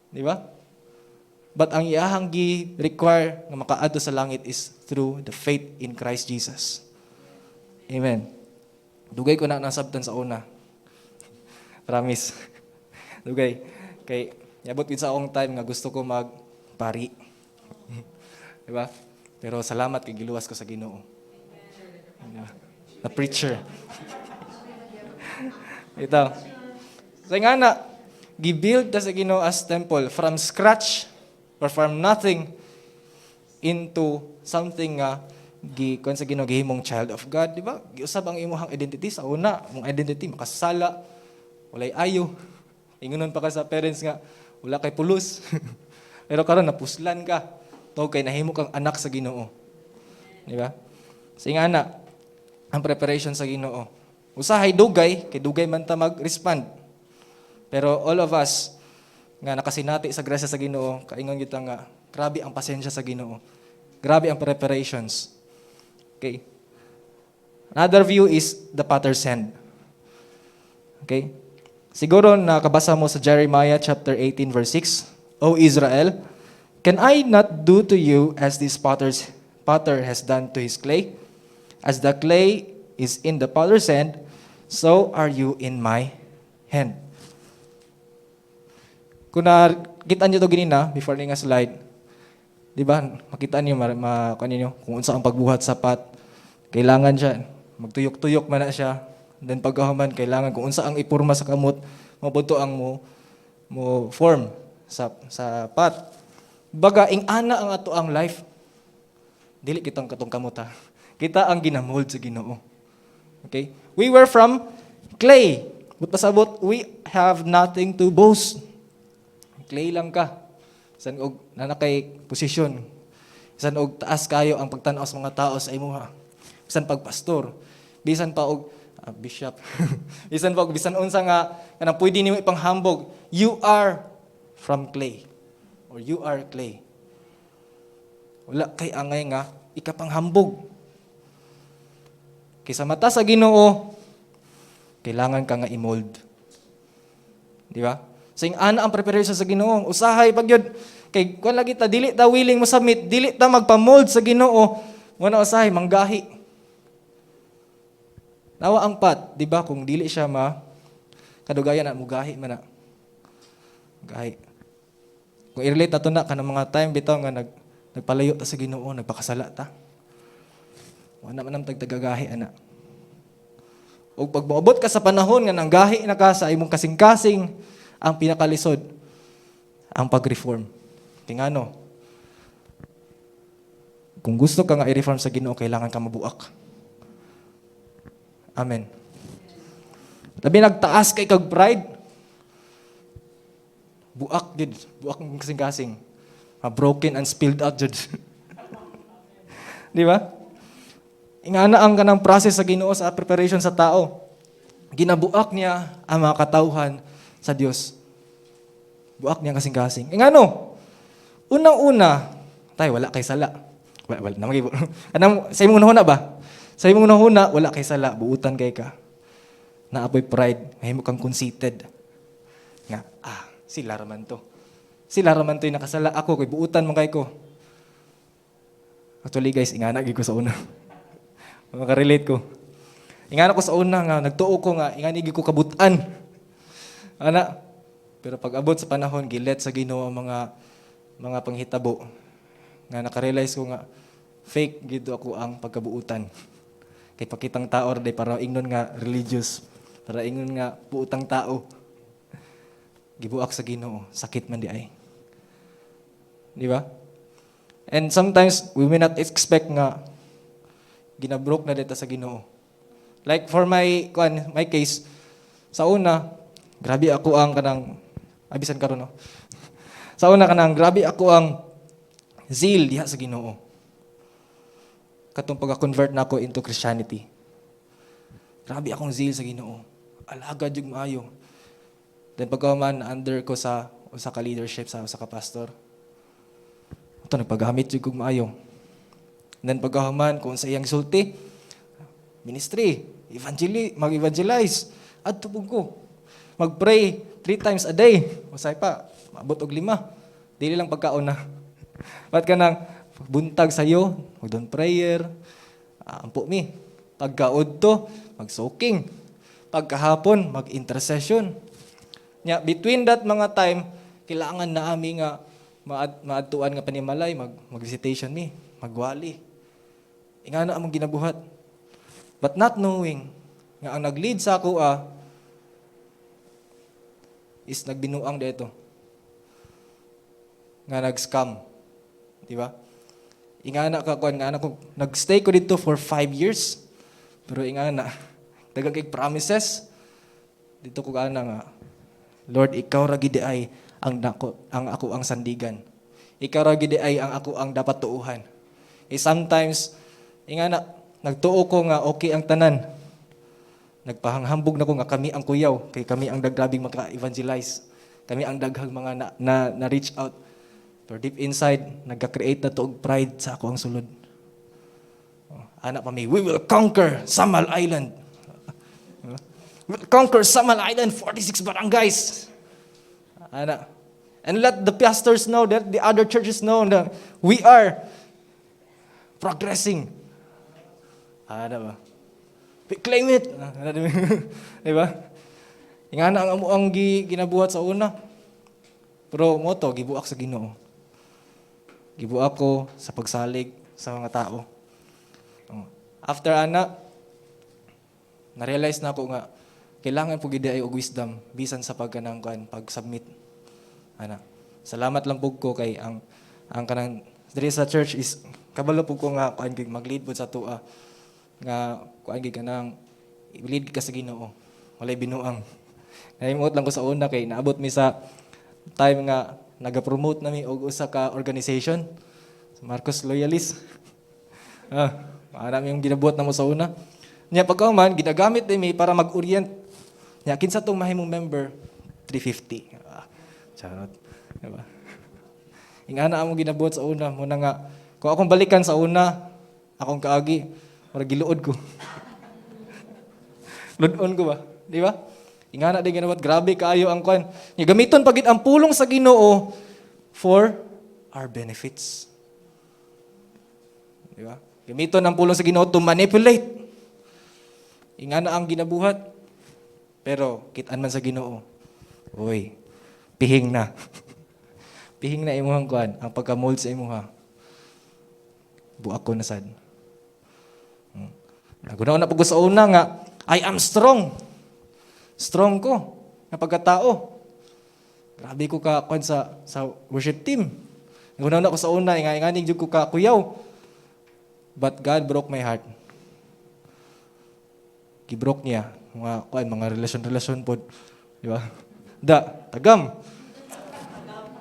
Di ba? But ang iyahang gi-require nga makaadto sa langit is through the faith in Christ Jesus. Amen. Dugay ko na nasabtan sa una. Promise. Dugay. Kay yabot gid sa akong time nga gusto ko magpari. Di ba? Pero salamat kay giluwas ko sa Ginoo. Na preacher. Ito. So nga na, gibuild ta sa Ginoo as temple from scratch or from nothing into something nga kon sa Ginoo gihimong child of God, di ba? Giusab ang imong identity sa una, mong identity makasala, walay ayo. Ingonon pa ka sa parents nga wala kay pulos. Pero karon napuslan ka. Tawag kay nahimo kang anak sa Ginoo. Di ba? Nga na, ang preparation sa Ginoo. Usahay dugay, kay dugay man ta mag-respond. Pero all of us nga nakasinati sa grasya sa Ginoo, kaingon kita nga grabe ang pasensya sa Ginoo. Grabe ang preparations. Okay? Another view is the potter's hand. Okay? Siguro nakabasa mo sa Jeremiah chapter 18 verse 6, O Israel, can I not do to you as this potter has done to his clay? As the clay is in the potter's hand, so are you in my hand. Kung nakita niyo to ganina, before nga slide, di ba, makita niyo, kung unsa ang pagbuhat sapat, kailangan siya, magtuyok-tuyok man na siya, then pagkahuman, kailangan kung unsa ang ipurma sa kamot, mabuto ang mo form sa pot. Baga, ana ang ato ang life, dili kitang katong kamot ha. Kita ang ginamold sa Ginoo. Okay? We were from clay. But pasabot, we have nothing to boast. Clay lang ka. Isan og nanakay posisyon. Isan og taas kayo ang pagtanaw sa mga tao sa imuha. Bisan pagpastor. Bisan pa og bishop. Bisan pa og bisan unsa nga kanang pwede nimo ipanghambog. You are from clay. Or you are clay. Wala kay angay nga ikapanghambog. Kaysa mata sa Ginoo, kailangan ka nga i-mold. Di ba? So, ana ang preparation sa Ginoo. Usahay pag yun. Kay kung lagi ta, dili ta willing mo submit, dili ta magpa-mold sa Ginoo, wala usahay, manggahi. Nawa ang pat, di ba? Kung dili siya kadugayan na, mugahi man na. Gahi. Kung i-relate nato na, kanang mga time bitaw nga nagpalayo ta sa Ginoo, nagpakasala ta. Wala man ang tagtagagahi, ana. O pag moabot ka sa panahon nga nanggahi na ka sa imong kasing-kasing, ang pinakalisod, ang pag-reform. Tingano, kung gusto ka nga i-reform sa Ginoo, kailangan ka mabuak. Amen. Labi nagtaas kay kag pride, buak did, buak ng kasing-kasing. Broken and spilled out jud. Di ba? Ingana ang kanang process sa Ginoo sa preparation sa tao. Ginabuak niya ang mga katauhan sa Dios. Buak niya kasing-kasing. Ingano? Unang-una, tayo wala kay sala. Wala na magibo. Anang sa imong nahuna ba? Sa imong nahuna wala kay sala, buutan kay ka. Naapoy pride, mahimo kang conceited. Nga, sila raman to. Sila raman to yung nakasala. Ako, kay buutan mo kay ko. Actually guys, ingana gid ko sa una. Makarelate ko. Ingana ko sa una nga, nagtuo ko nga, ingana gid ko kabutan. Ana, pero pag abot sa panahon, gilet sa Ginoo ang mga panghitabo. Nga nakarealize ko nga, fake gid ako ang pagkabuutan. Kay pakitang tao day para ingnon nga religious, para ingnon nga buutang tao. Gibuak sa Ginoo, sakit man di ay. Di ba? And sometimes we may not expect nga ginabrok na dito sa Ginoo. Like for my case, sa una, grabe ako ang kanang abisan karon no. Sa una kanang grabe ako ang zeal diha sa Ginoo. Katong pagka-convert na ako into Christianity. Grabe akong zeal sa Ginoo. Alagad jud maayo. Then pagkaman under ko sa usa ka leadership sa usa ka pastor. Ito nagpaghamit jud kog maayo. Then pagkaman kung sa iyang sulti, ministry, mag-evangelize, adto pug ko. Mag-pray 3 times a day. Usay pa, maabot og 5. Dili lang pagkaon na. Ba't ka nang buntag sa'yo, mag-doon prayer, ampo mi. Pagkaod to, mag-soaking. Pagkahapon, mag-intercession. Nya between that mga time, kailangan na ami nga maadtuan nga panimalay, mag-visitation mi, magwali. Ingana among ginabuhat. But not knowing nga ang nag-lead sa ako is nagbinuang dito. Nga nag-scam. Di ba? Ingana ka kuan nga ko nag-stay ko dito for 5 years. Pero ingana daghang kay promises dito ko ana nga Lord, ikaw ra gid ay ang ako ang sandigan. Ikaw ra gid ay ang ako ang dapat tuuhan. Sometimes ingana nagtuo ko nga okay ang tanan. Nagpahanghambog na ko nga kami ang kuyaw, kay kami ang grabing maka-evangelize. Kami ang daghang mga na reach out. Pero deep inside, nagka-create na to og pride sa ako ang sulod. Anak pa mi, we will conquer Samal Island. We'll conquer Samal Island, 46 barangays. Anak. And let the pastors know, that the other churches know that we are progressing. Ba? We claim it. Diba? Ingana ang amuang ginabuhat sa una. Pero mo to, gibuak sa Ginoo. Gibuak ko sa pagsalig sa mga tao. After na-realize na ako nga, kailangan po gid ay og wisdom bisan sa pag-submit. Salamat lang pug ko kay ang kanang diri sa church is kabalo pug ko nga kuan mag-lead pud sa tua nga kuan gid kanang lead ka sa Ginoo. Walay binuang. Nahimuot lang ko sa una kay naabot mi sa time nga naga-promote nami og usa ka organization, Marcos Loyalist. Marami yung ginabuhat na mo sa una. Nya pagkauman ginagamit mi para mag-orient. Nya kinsa tong mahimong member 350. Charot. Diba? Ingana amo ginabuhat sa una mo na nga kung akong balikan sa una, akong kaagi, para giluod ko. Ludon ko ba? Di ba? Ingana din ginabuhat, grabe kaayo ang kwan. Nya gamiton pagit ang pulong sa Ginoo for our benefits. Di ba? Gamiton ang pulong sa Ginoo to manipulate. Ingana ang ginabuhat. Pero kitaan man sa Ginoo. Uy, pihing na. Pihing na imuhang kuan, ang pagka-mold sa imuha. Buak ko na sad. Nagunaw na pag sa una nga, I am strong. Strong ko na pagkatao. Grabe ko ka kuan sa worship team. Nagunaw na ko sa una, inganing jud ko ka kuyaw. But God broke my heart. Gibroke niya mga relasyon pod, di ba? Tagam.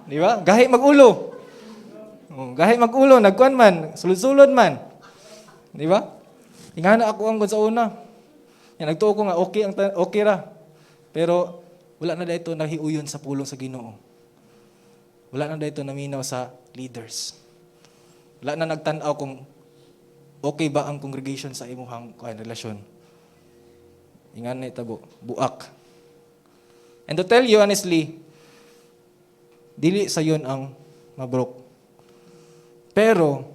Di ba? Gahi magulo. Gahi magulo, nagkuan man, sulod-sulod man. Di ba? Ingana ako ang sa una. Yan nagtuo ko nga okay ra. Pero wala na dayto nahiuyon sa pulong sa Ginoo. Wala na dayto naminaw sa leaders. Wala na nagtan-aw kung okay ba ang congregation sa imong relasyon. Ingan na itabo, buak. And to tell you honestly, dili sa yun ang mabrok. Pero,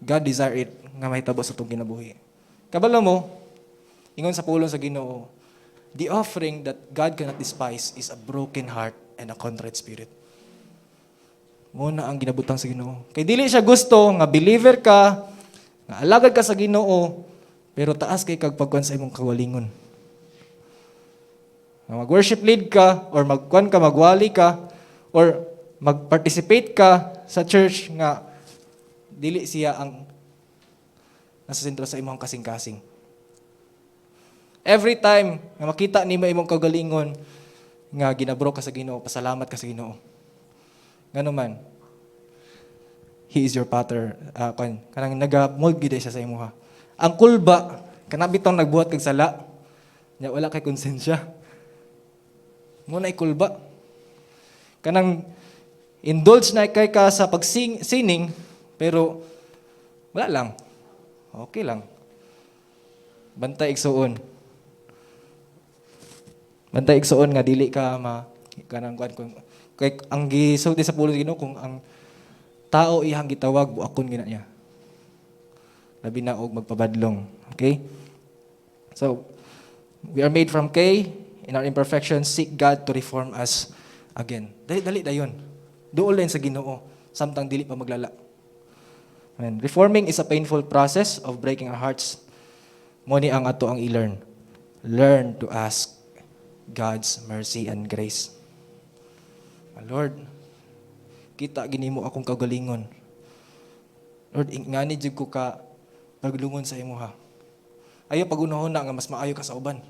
God desire it nga mahitabo sa itong kinabuhi. Kabalo mo, ingon sa pulong sa Ginoo, the offering that God cannot despise is a broken heart and a contrite spirit. Muna ang ginabutang sa Ginoo. Kay dili siya gusto nga believer ka, nga alagad ka sa Ginoo, pero taas kay kag pagkuan sa imong kawalingon. Mag-worship lead ka, or magkuan ka, magwali ka, or mag-participate ka sa church nga dili siya ang nasa sentro sa imong kasing-kasing. Every time nga makita nimo imong kagalingon nga ginabro ka sa Ginoo, pasalamat ka sa Ginoo. Ngano man, He is your Father. Kanang nagamold gid siya sa imuha. Ang kulba, kana bitong nagbuhat kag sala, nya wala kay konsensya. Muna ikulba. Kanang indulge na kay ka sa pagsining, pero wala lang. Okay lang. Bantay igsuon. Bantay igsuon nga dili ka kanang kuan kay ang gisulti sa pulong Ginoo kung ang tao iyang gitawag buakon gina niya. Labi na og magpabadlong. Okay? So, we are made from clay, in our imperfections, seek God to reform us again. Dali dayon. Duol din sa Ginoo, samtang dili pa maglala. Amen. Reforming is a painful process of breaking our hearts. Mo ni ang ato ang i-learn. Learn to ask God's mercy and grace. Lord, kita ginimo akong kagalingon. Lord, ingani jud ko ka paglungon sa imo ha. Ayo pagunahon na nga mas maayo ka sa uban.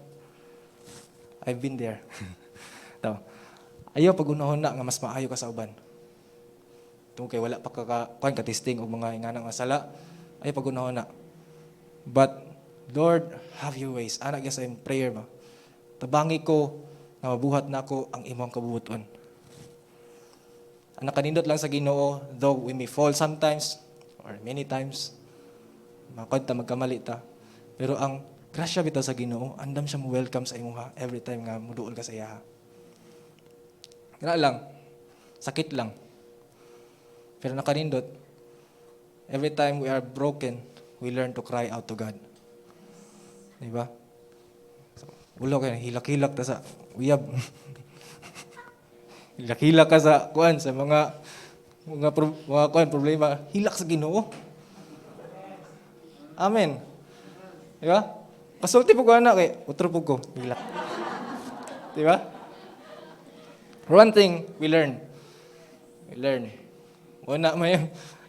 I've been there. Taw. Ayo pagunahon na nga mas maayo ka sa uban. Tung kay wala pa ka testing og mga inganang masala. Ayo pagunahon na. But Lord, have your ways. Ana gyud sa prayer ba. Tabangi ko nga mabuhat nako ang imong kabubuton. Ang nakanindot lang sa Ginoo, though we may fall sometimes or many times, makita magkamali ta. Pero ang grasya bitaw sa Ginoo, andam siya mo welcome sa imuha every time nga muduol ka sa iya. Kana lang, sakit lang. Pero nakanindot, every time we are broken, we learn to cry out to God. Diba? So, ulo kayo, hilak-hilak ta sa uyab. Hilak-hilak ka sa kuan, sa mga problema, hilak sa Ginoo. Amen. Diba? Pasulti po ko anak kay utro po ko, hilak. Diba? One thing we learn. Una may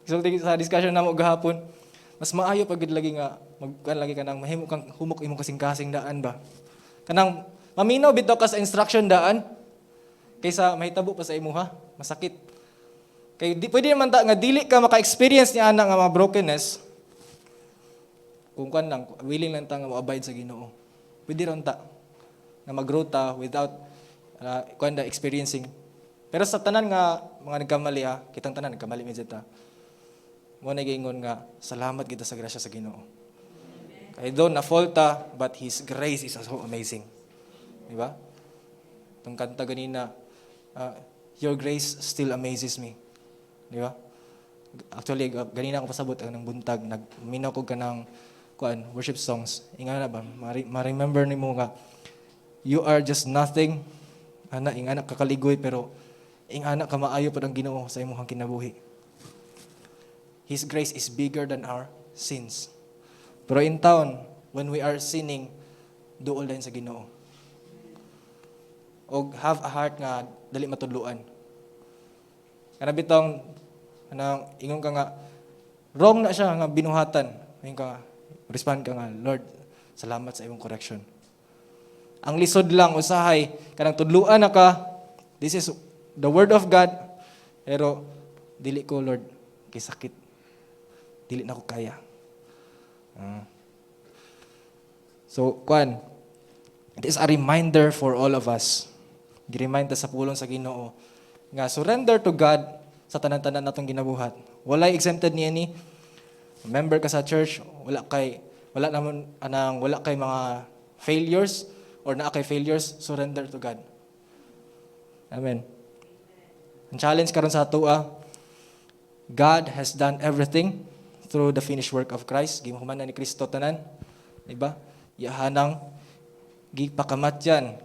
isulti sa discussion namo gahapon, mas maayo pag lagi nga magkuan lagi ka nang mahimo kang humok imong kasing-kasing daan ba. Kanang maminaw bitaw ka sa instruction daan kaysa mahitabo pa sa imuha, masakit. Kay di pwede man ta nga dili ka maka-experience niya ana nga mga brokenness. Kung kuan lang willing lang ta nga mo-abide sa Ginoo. Pwede ron ta nga mag-grow ta without kuan da experiencing. Pero sa tanan nga mga nagkamali kitang tanan nagkamali medyo ta. Mo na gingon nga salamat kita sa grasya sa Ginoo. Kay do na fault ta, but His grace is so amazing. Di ba? Itong kanta ganina, your grace still amazes me. Di ba? Actually, ganina ako pasabot ng buntag, nagminaw ko ka ng worship songs. Ingana ba? Ma-remember ni mo nga, you are just nothing. Ingana kakaligoy, pero ingana ka maayo pa ng Ginoo sa imong kinabuhi. His grace is bigger than our sins. Pero in town, when we are sinning, duol din sa Ginoo. O have a heart nga dali matudluan. Kana bitong ingon ka nga wrong na siya nga binuhatan. Ingon ka respond ka nga, Lord, salamat sa imong correction. Ang lisod lang usahay kanang tudluan na ka. This is the word of God. Pero dili ko, Lord, kay sakit. Dili na ko kaya. So, it is a reminder for all of us. Gi-remind ta sa pulong sa Ginoo nga surrender to God sa tanan-tanan natong ginabuhat. Walay exempted niya ni. Member ka sa church, wala kay mga failures or naa kay failures, surrender to God. Amen. Ang challenge karon sa ato God has done everything through the finished work of Christ. Gimahuman na ni Kristo tanan. Diba? Yahanang gipakamatyan.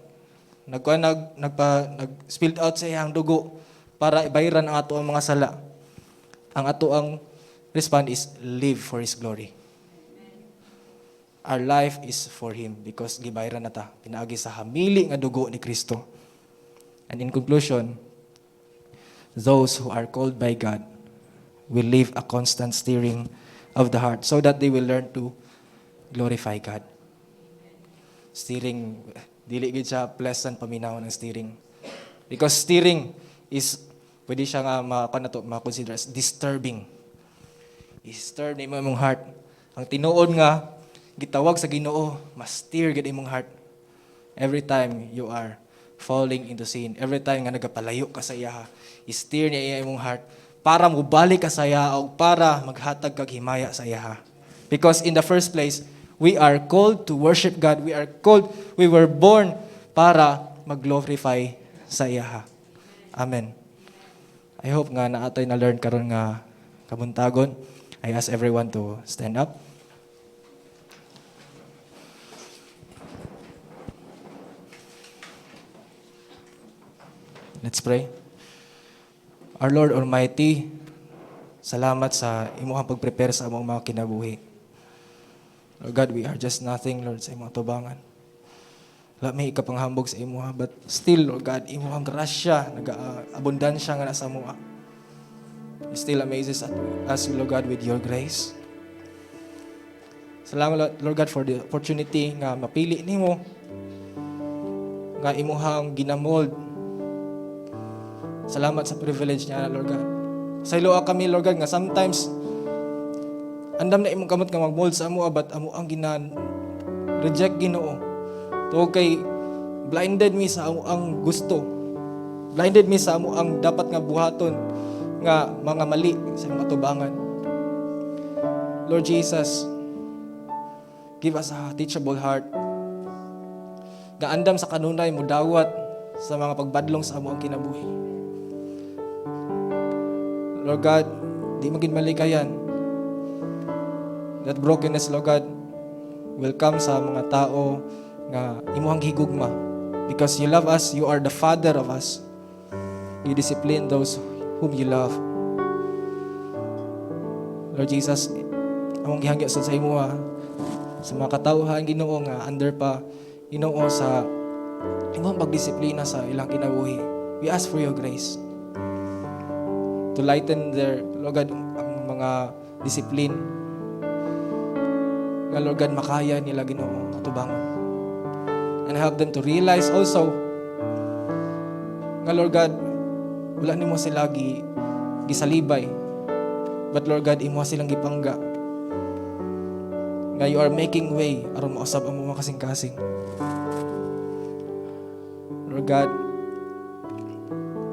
Nag-spilled out sa iyang dugo para ibayran ang ato ang mga sala. Ang ato ang respond is live for His glory. Our life is for Him because gibayran na ta. Pinaagi sa hamili nga dugo ni Kristo. And in conclusion, those who are called by God will live a constant steering of the heart so that they will learn to glorify God. Steering, dili gid siya pleasant paminaw ng steering. Because steering is, pwede siya nga ma-consider as disturbing. I-stir na imong heart. Ang tinuod nga, gitawag sa Ginoo, ma-steer gid imong heart. Every time you are falling into sin, every time nga nagapalayo ka sa iya, i-steer niya imong heart para mubalik ka sa iya o para maghatag kag himaya sa iya. Because in the first place, we are called to worship God. We were born para mag-glorify sa iya. Amen. I hope nga naatay na learn karon nga kabuntagon. I ask everyone to stand up. Let's pray. Our Lord Almighty, salamat sa imong pag-prepare sa among mga kinabuhi. Lord God, we are just nothing, Lord, sa imong tubangan. Wala may ikapanghambog sa imo, but still, Lord God, imo ang grasya, nag-abundansya nga nasa mo. You still amazes us, Lord God, with your grace. Salamat, Lord God, for the opportunity nga mapili nimo, nga imuhang ginamold. Salamat sa privilege niya, Lord God. Sa iloa kami, Lord God, nga sometimes, andam na imong kamot nga mag-mold sa amo, but amo ang reject Ginoo. Tuwag kay blinded mi sa amo ang gusto. Blinded mi sa amo ang dapat nga buhaton nga mga mali sa mga tubangan. Lord Jesus, give us a teachable heart. Nga andam sa kanunay mo dawat sa mga pagbadlong sa amo ang kinabuhi. Lord God, di maging malikayan. That brokenness, Lord God, will come sa mga tao nga imuhang higugma. Because you love us, you are the Father of us. You discipline those whom you love. Lord Jesus, among gihangyo sa imo sa mga katauhan Ginoo nga under pa Ginoo sa imong pagdisiplina sa ilang kinabuhi. We ask for your grace to lighten their, Lord God, ang mga discipline nga Lord God makaya nila Ginoo atubangon. And help them to realize also nga Lord God, wala nimo sila gisalibay, but Lord God, imo silang gipangga nga you are making way aron mausab ang mga kasing-kasing. Lord God,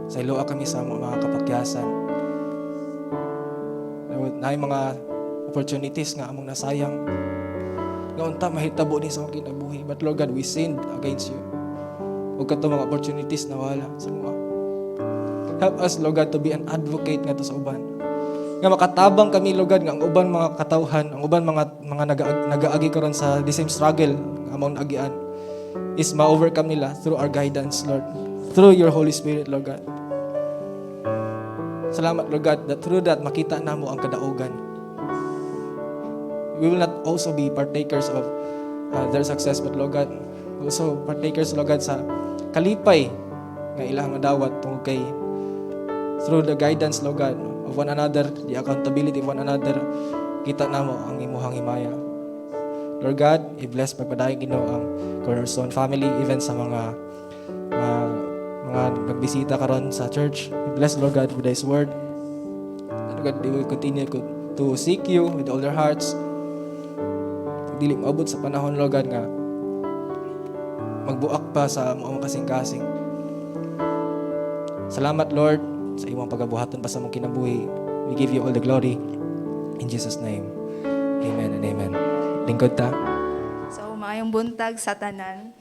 sa iloa kami sa mga kapakyasan na mga opportunities nga among nasayang nga unta mahitabo ni sa akong kinabuhi. But Lord God, we sinned against you. Huwag ka mga opportunities na wala sa mga. Help us, Lord God, to be an advocate nga to sa uban. Nga makatabang kami, Lord God, nga ang uban mga katawhan, ang uban mga nagaagi karon sa the same struggle nga among agian is ma-overcome nila through our guidance, Lord. Through your Holy Spirit, Lord God. Salamat, Lord God, that through that makita namo ang kadaugan. We will not also be partakers of their success, but Lord God, also partakers, Lord God, sa kalipay nga ilang madawat tungkol kay through the guidance, Lord God, of one another, the accountability of one another, kita namo ang imuhang himaya. Lord God, i-bless pagpadayon Ginoo ang Cornerstone family, even sa mga nagbisita karon sa church. I-bless, Lord God, with His word. Lord God, they will continue to seek you with all their hearts. Dili maabot sa panahon, Lord God, nga magbuak pa sa mga kasing-kasing. Salamat, Lord, sa imong pagabuhaton pa sa mong kinabuhi. We give you all the glory. In Jesus' name, amen and amen. Lingkod ta. So, maayong buntag sa tanan.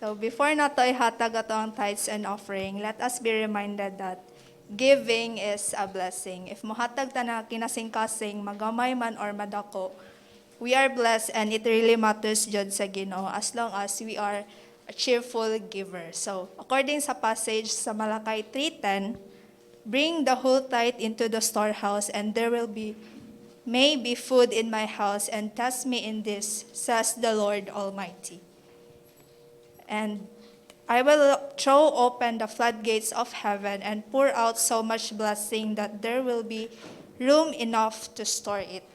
So, before nato ihatag ato ang tithes and offering, let us be reminded that giving is a blessing. If mohatag ta na kinasing-kasing, magamay man or madako, we are blessed and it really matters jud sa Ginoo as long as we are a cheerful giver. So, according sa passage sa Malakay 3:10, bring the whole tithe into the storehouse and there may be food in my house, and test me in this, says the Lord Almighty. And I will throw open the floodgates of heaven and pour out so much blessing that there will be room enough to store it.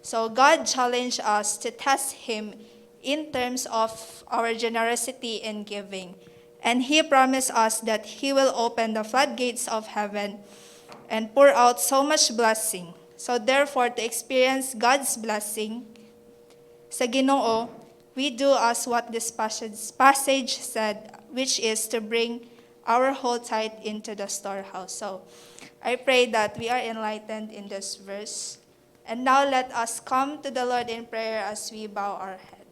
So God challenged us to test Him in terms of our generosity in giving. And He promised us that He will open the floodgates of heaven and pour out so much blessing. So therefore, to experience God's blessing sa Ginoo, we do as what this passage said, which is to bring our whole tithe into the storehouse. So I pray that we are enlightened in this verse. And now let us come to the Lord in prayer as we bow our head.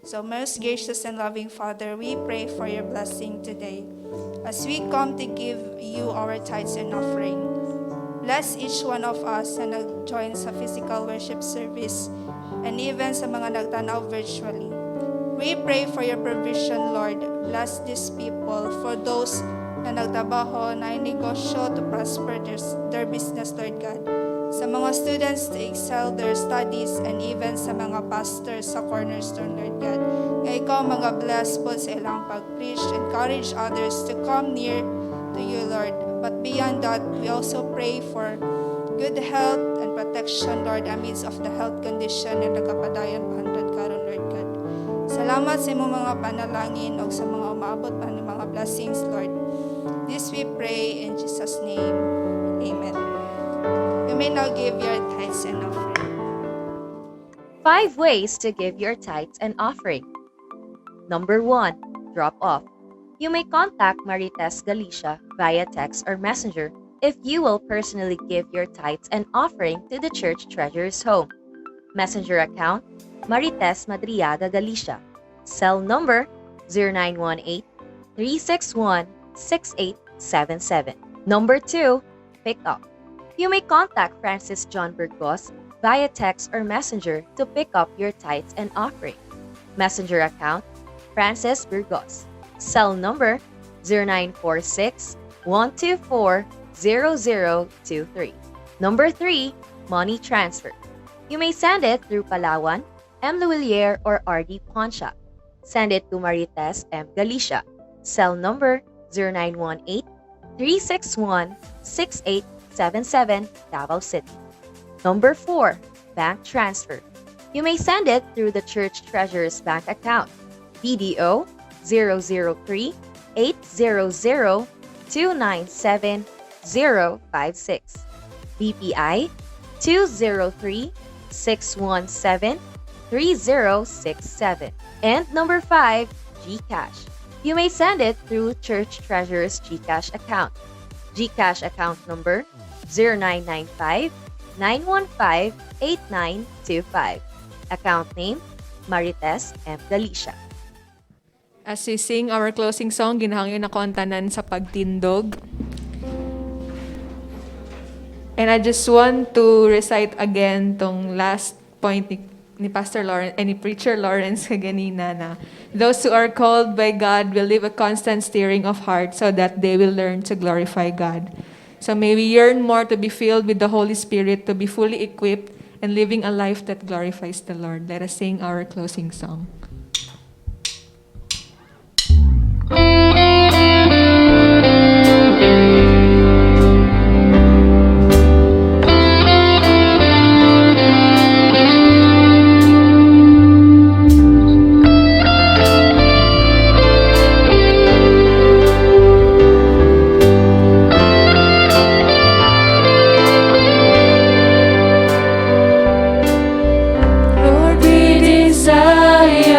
So most gracious and loving Father, we pray for your blessing today. As we come to give you our tithes and offering, bless each one of us na nag-join sa physical worship service and even sa mga nagtanaw virtually. We pray for your provision, Lord. Bless these people. For those na nagtrabaho, na negosyo to prosper their business, Lord God. Sa mga students to excel their studies and even sa mga pastors sa Cornerstone, Lord God. Nga ikaw mga bless po sa ilang pag-preach, encourage others to come near to you, Lord. But beyond that, we also pray for good health and protection, Lord, amidst of the health condition na nagkapadayon paantod karon, Lord God. Salamat sa imong mga panalangin o sa mga umaabot pa ng mga blessings, Lord. This we pray in Jesus' name. Amen. You may now give your tithes and offering. 5 ways to give your tithes and offering. Number 1, drop off. You may contact Marites Galicia via text or messenger if you will personally give your tithes and offering to the church treasurer's home. Messenger account, Marites Madriaga Galicia. Cell number 0918-361-6877. Number 2, pick up. You may contact Francis John Burgos via text or messenger to pick up your tithes and offering. Messenger account, Francis Burgos. Cell number 0946-124-0023. Number 3, money transfer. You may send it through Palawan, M. Luwilier, or RD Pawn Shop. Send it to Marites M. Galicia. Cell number 0918-361-6877, Davao City. Number 4, bank transfer. You may send it through the church treasurer's bank account, BDO 003-800-297-056, BPI 203-617-3067, and number 5, GCash. You may send it through church treasurer's GCash account. GCash account number 0995-915-8925. Account name, Marites M. Galicia. As we sing our closing song, ginahangyo na ko ang tanan sa pagtindog. And I just want to recite again tong last point ni Pastor Lawrence, ni Preacher Lawrence kaganina na those who are called by God will live a constant stirring of heart so that they will learn to glorify God. So may we yearn more to be filled with the Holy Spirit, to be fully equipped and living a life that glorifies the Lord. Let us sing our closing song. Lord, we desire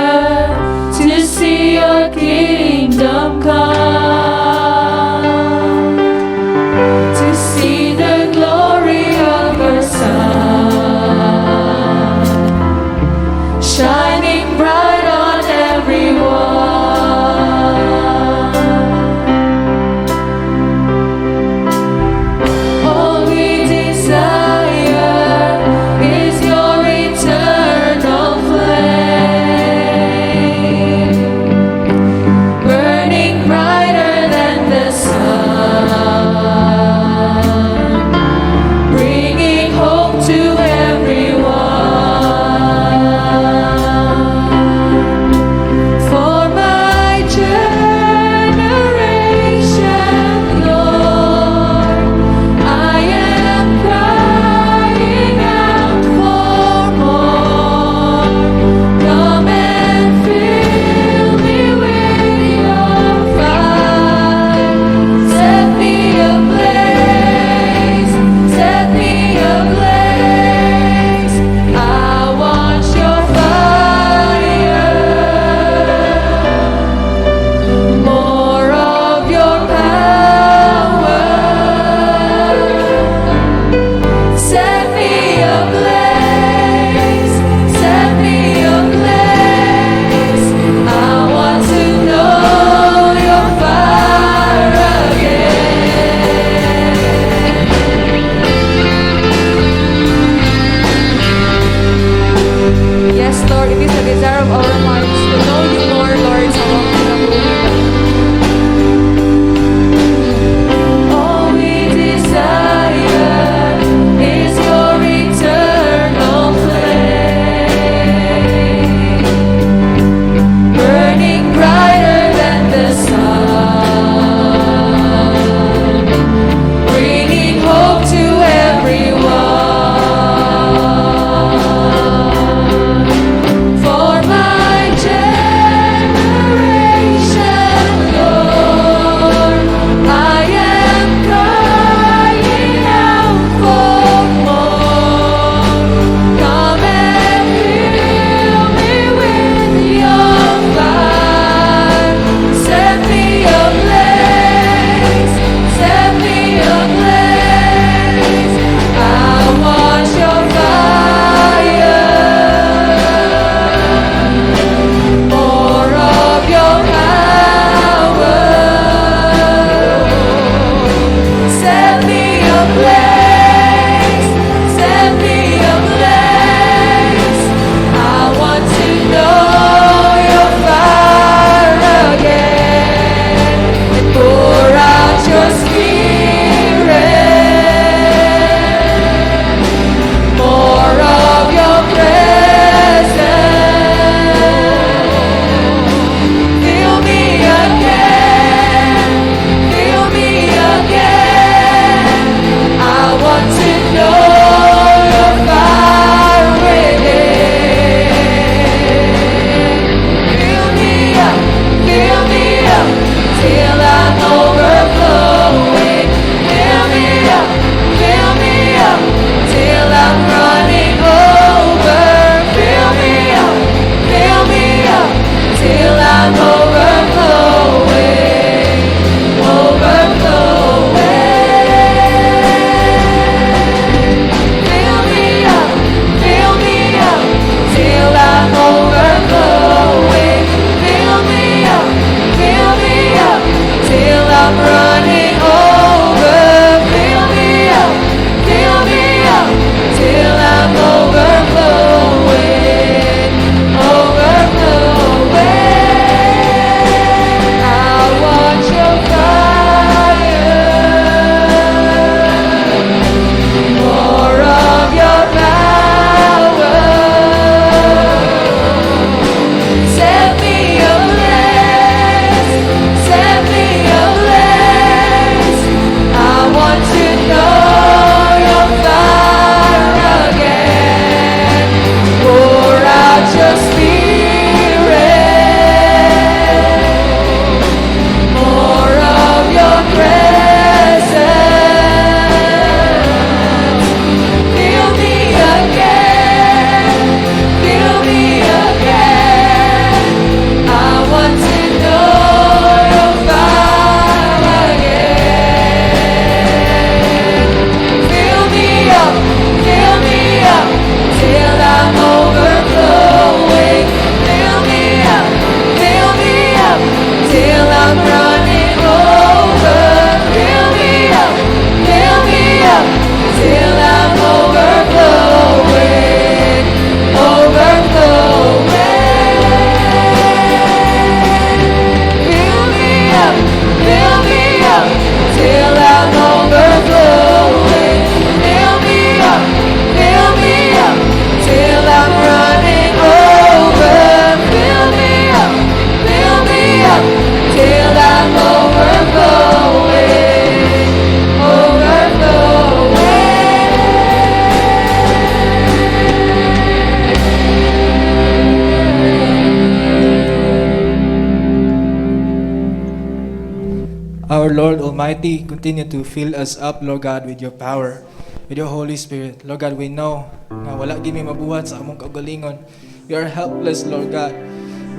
Almighty, continue to fill us up, Lord God, with your power, with your Holy Spirit. Lord God, we know na wala gimi mabuhat sa among kaugalingon. We are helpless, Lord God.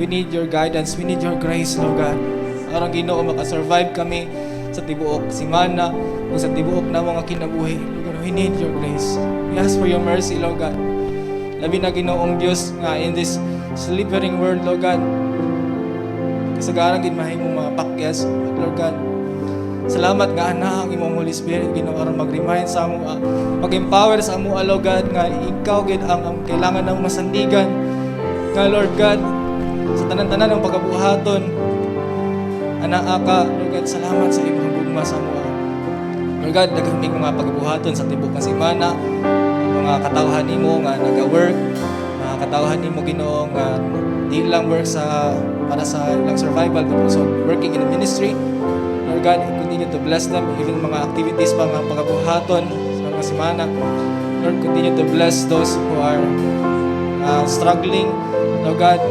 We need your guidance. We need your grace, Lord God. Arang Ginoo, makasurvive kami sa tibuok simana o sa tibuok na mga kinabuhi. Lord God, we need your grace. We ask for your mercy, Lord God. Labi na Ginoong Diyos nga in this slippery world, Lord God. Kasagaran gid mahimong mga pakyas, Lord God. Salamat nga ana ang imong Holy Spirit Ginoo aron mag-remind sa amo, mag-empower sa amo, Lord God, nga ikaw gid ang kailangan ng masandigan. Nga Lord God, sa tanan-tanan ng pagkabuhaton, anaa ka, Lord God, salamat sa imong gugma sa amo. Lord God, daghang mga pagkabuhaton sa tibuok nga semana, mga katawhan nimo nga naga-work, mga katawhan nimo Ginoo nga di lang work para sa ilang survival but also working in the ministry. Lord God, continue to bless them, even mga activities pa mga pagkabuhaton sa mga semana. Lord, continue to bless those who are struggling. Lord God,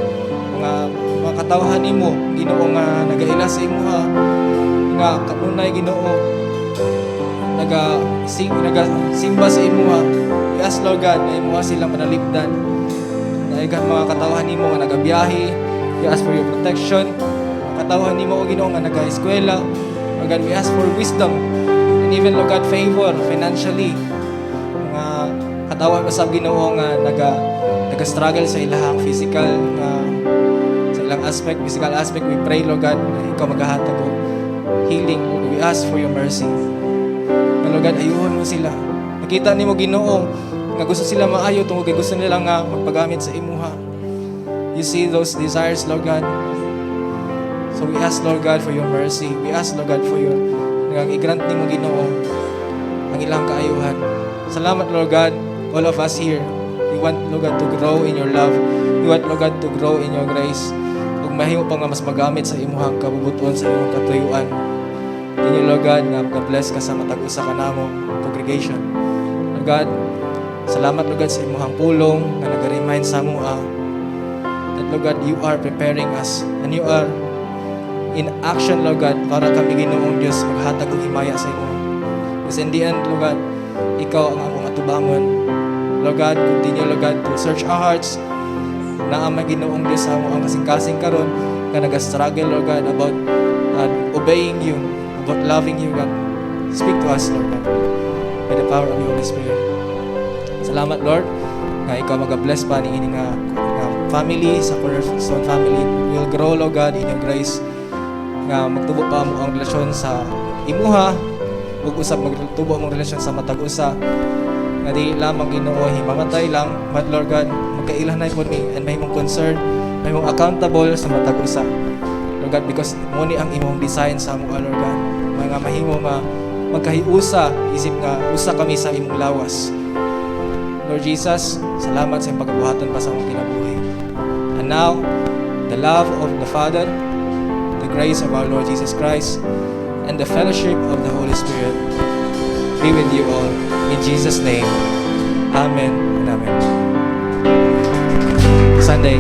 mga katawhan nimo Ginoo nga nagaila sa imo nga kanunay Ginoo nagasimba sa imo. We ask, Lord God, na imo silang manalipdan. Dahil mga katawhan nimo nga nagabiyahe, we ask for your protection. Mga katawhan nimo Ginoo nga naga-eskwela, Lord God, we ask for wisdom and even, Lord God, favor financially. Mga katawhan mo sa Ginoo nga naga-struggle sa ilahang physical sa ilang physical aspect, we pray, Lord God, na ikaw maghahatag og healing. Lord, we ask for your mercy. Lord God, ayuhon mo sila. Nakita nimo Ginoo nga gusto sila maayo tungod kay gusto nila nga magpagamit sa imuha. You see those desires, Lord God. So we ask, Lord God, for your mercy. We ask, Lord God, for your i-grant nimo Ginoo ang ilang kaayuhan. Salamat, Lord God, all of us here. We want, Lord God, to grow in your love. We want, Lord God, to grow in your grace. Ug mahimo pa nga mas magamit sa imuhang kabubuton sa imong katuyuan. Dinyo, Lord God, nga mag-bless ka sa matag usa ka namong congregation. Lord God, salamat, Lord God, sa imuhang pulong nga nag-remind sa mua that, Lord God, you are preparing us and you are in action, Lord God, para kami Ginoong Diyos maghatag og himaya sa imo. Because in the end, Lord God, ikaw ang among atubangon. Lord God, continue, Lord God, to search our hearts na ang Ginoong Diyos sa among kasing-kasing karon nga nag-struggle, Lord God, about obeying you, about loving you, God. Speak to us, Lord God, by the power of the Holy Spirit. Salamat, Lord, nga ikaw mag-bless pa ni ini nga family, sa Cornerstone family. We'll grow, Lord God, in your grace. Nga magtubo pa mo ang relasyon sa imuha, ug usab magtubo ang relasyon sa matag-usa. Nga di lamang Ginoo himamatay lang, but Lord God, magkailanay po ni and mahimong concern, mahimong accountable sa matag-usa. Lord God, because mo ni ang imong design sa among Lord God. Mga mahimo nga magkahiusa, isip nga usa kami sa imong lawas. Lord Jesus, salamat sa iyong pagkabuhaton pa sa among kinabuhi. And now, the love of the Father, the grace of our Lord Jesus Christ, and the fellowship of the Holy Spirit be with you all. In Jesus' name, Amen and Amen. Sunday.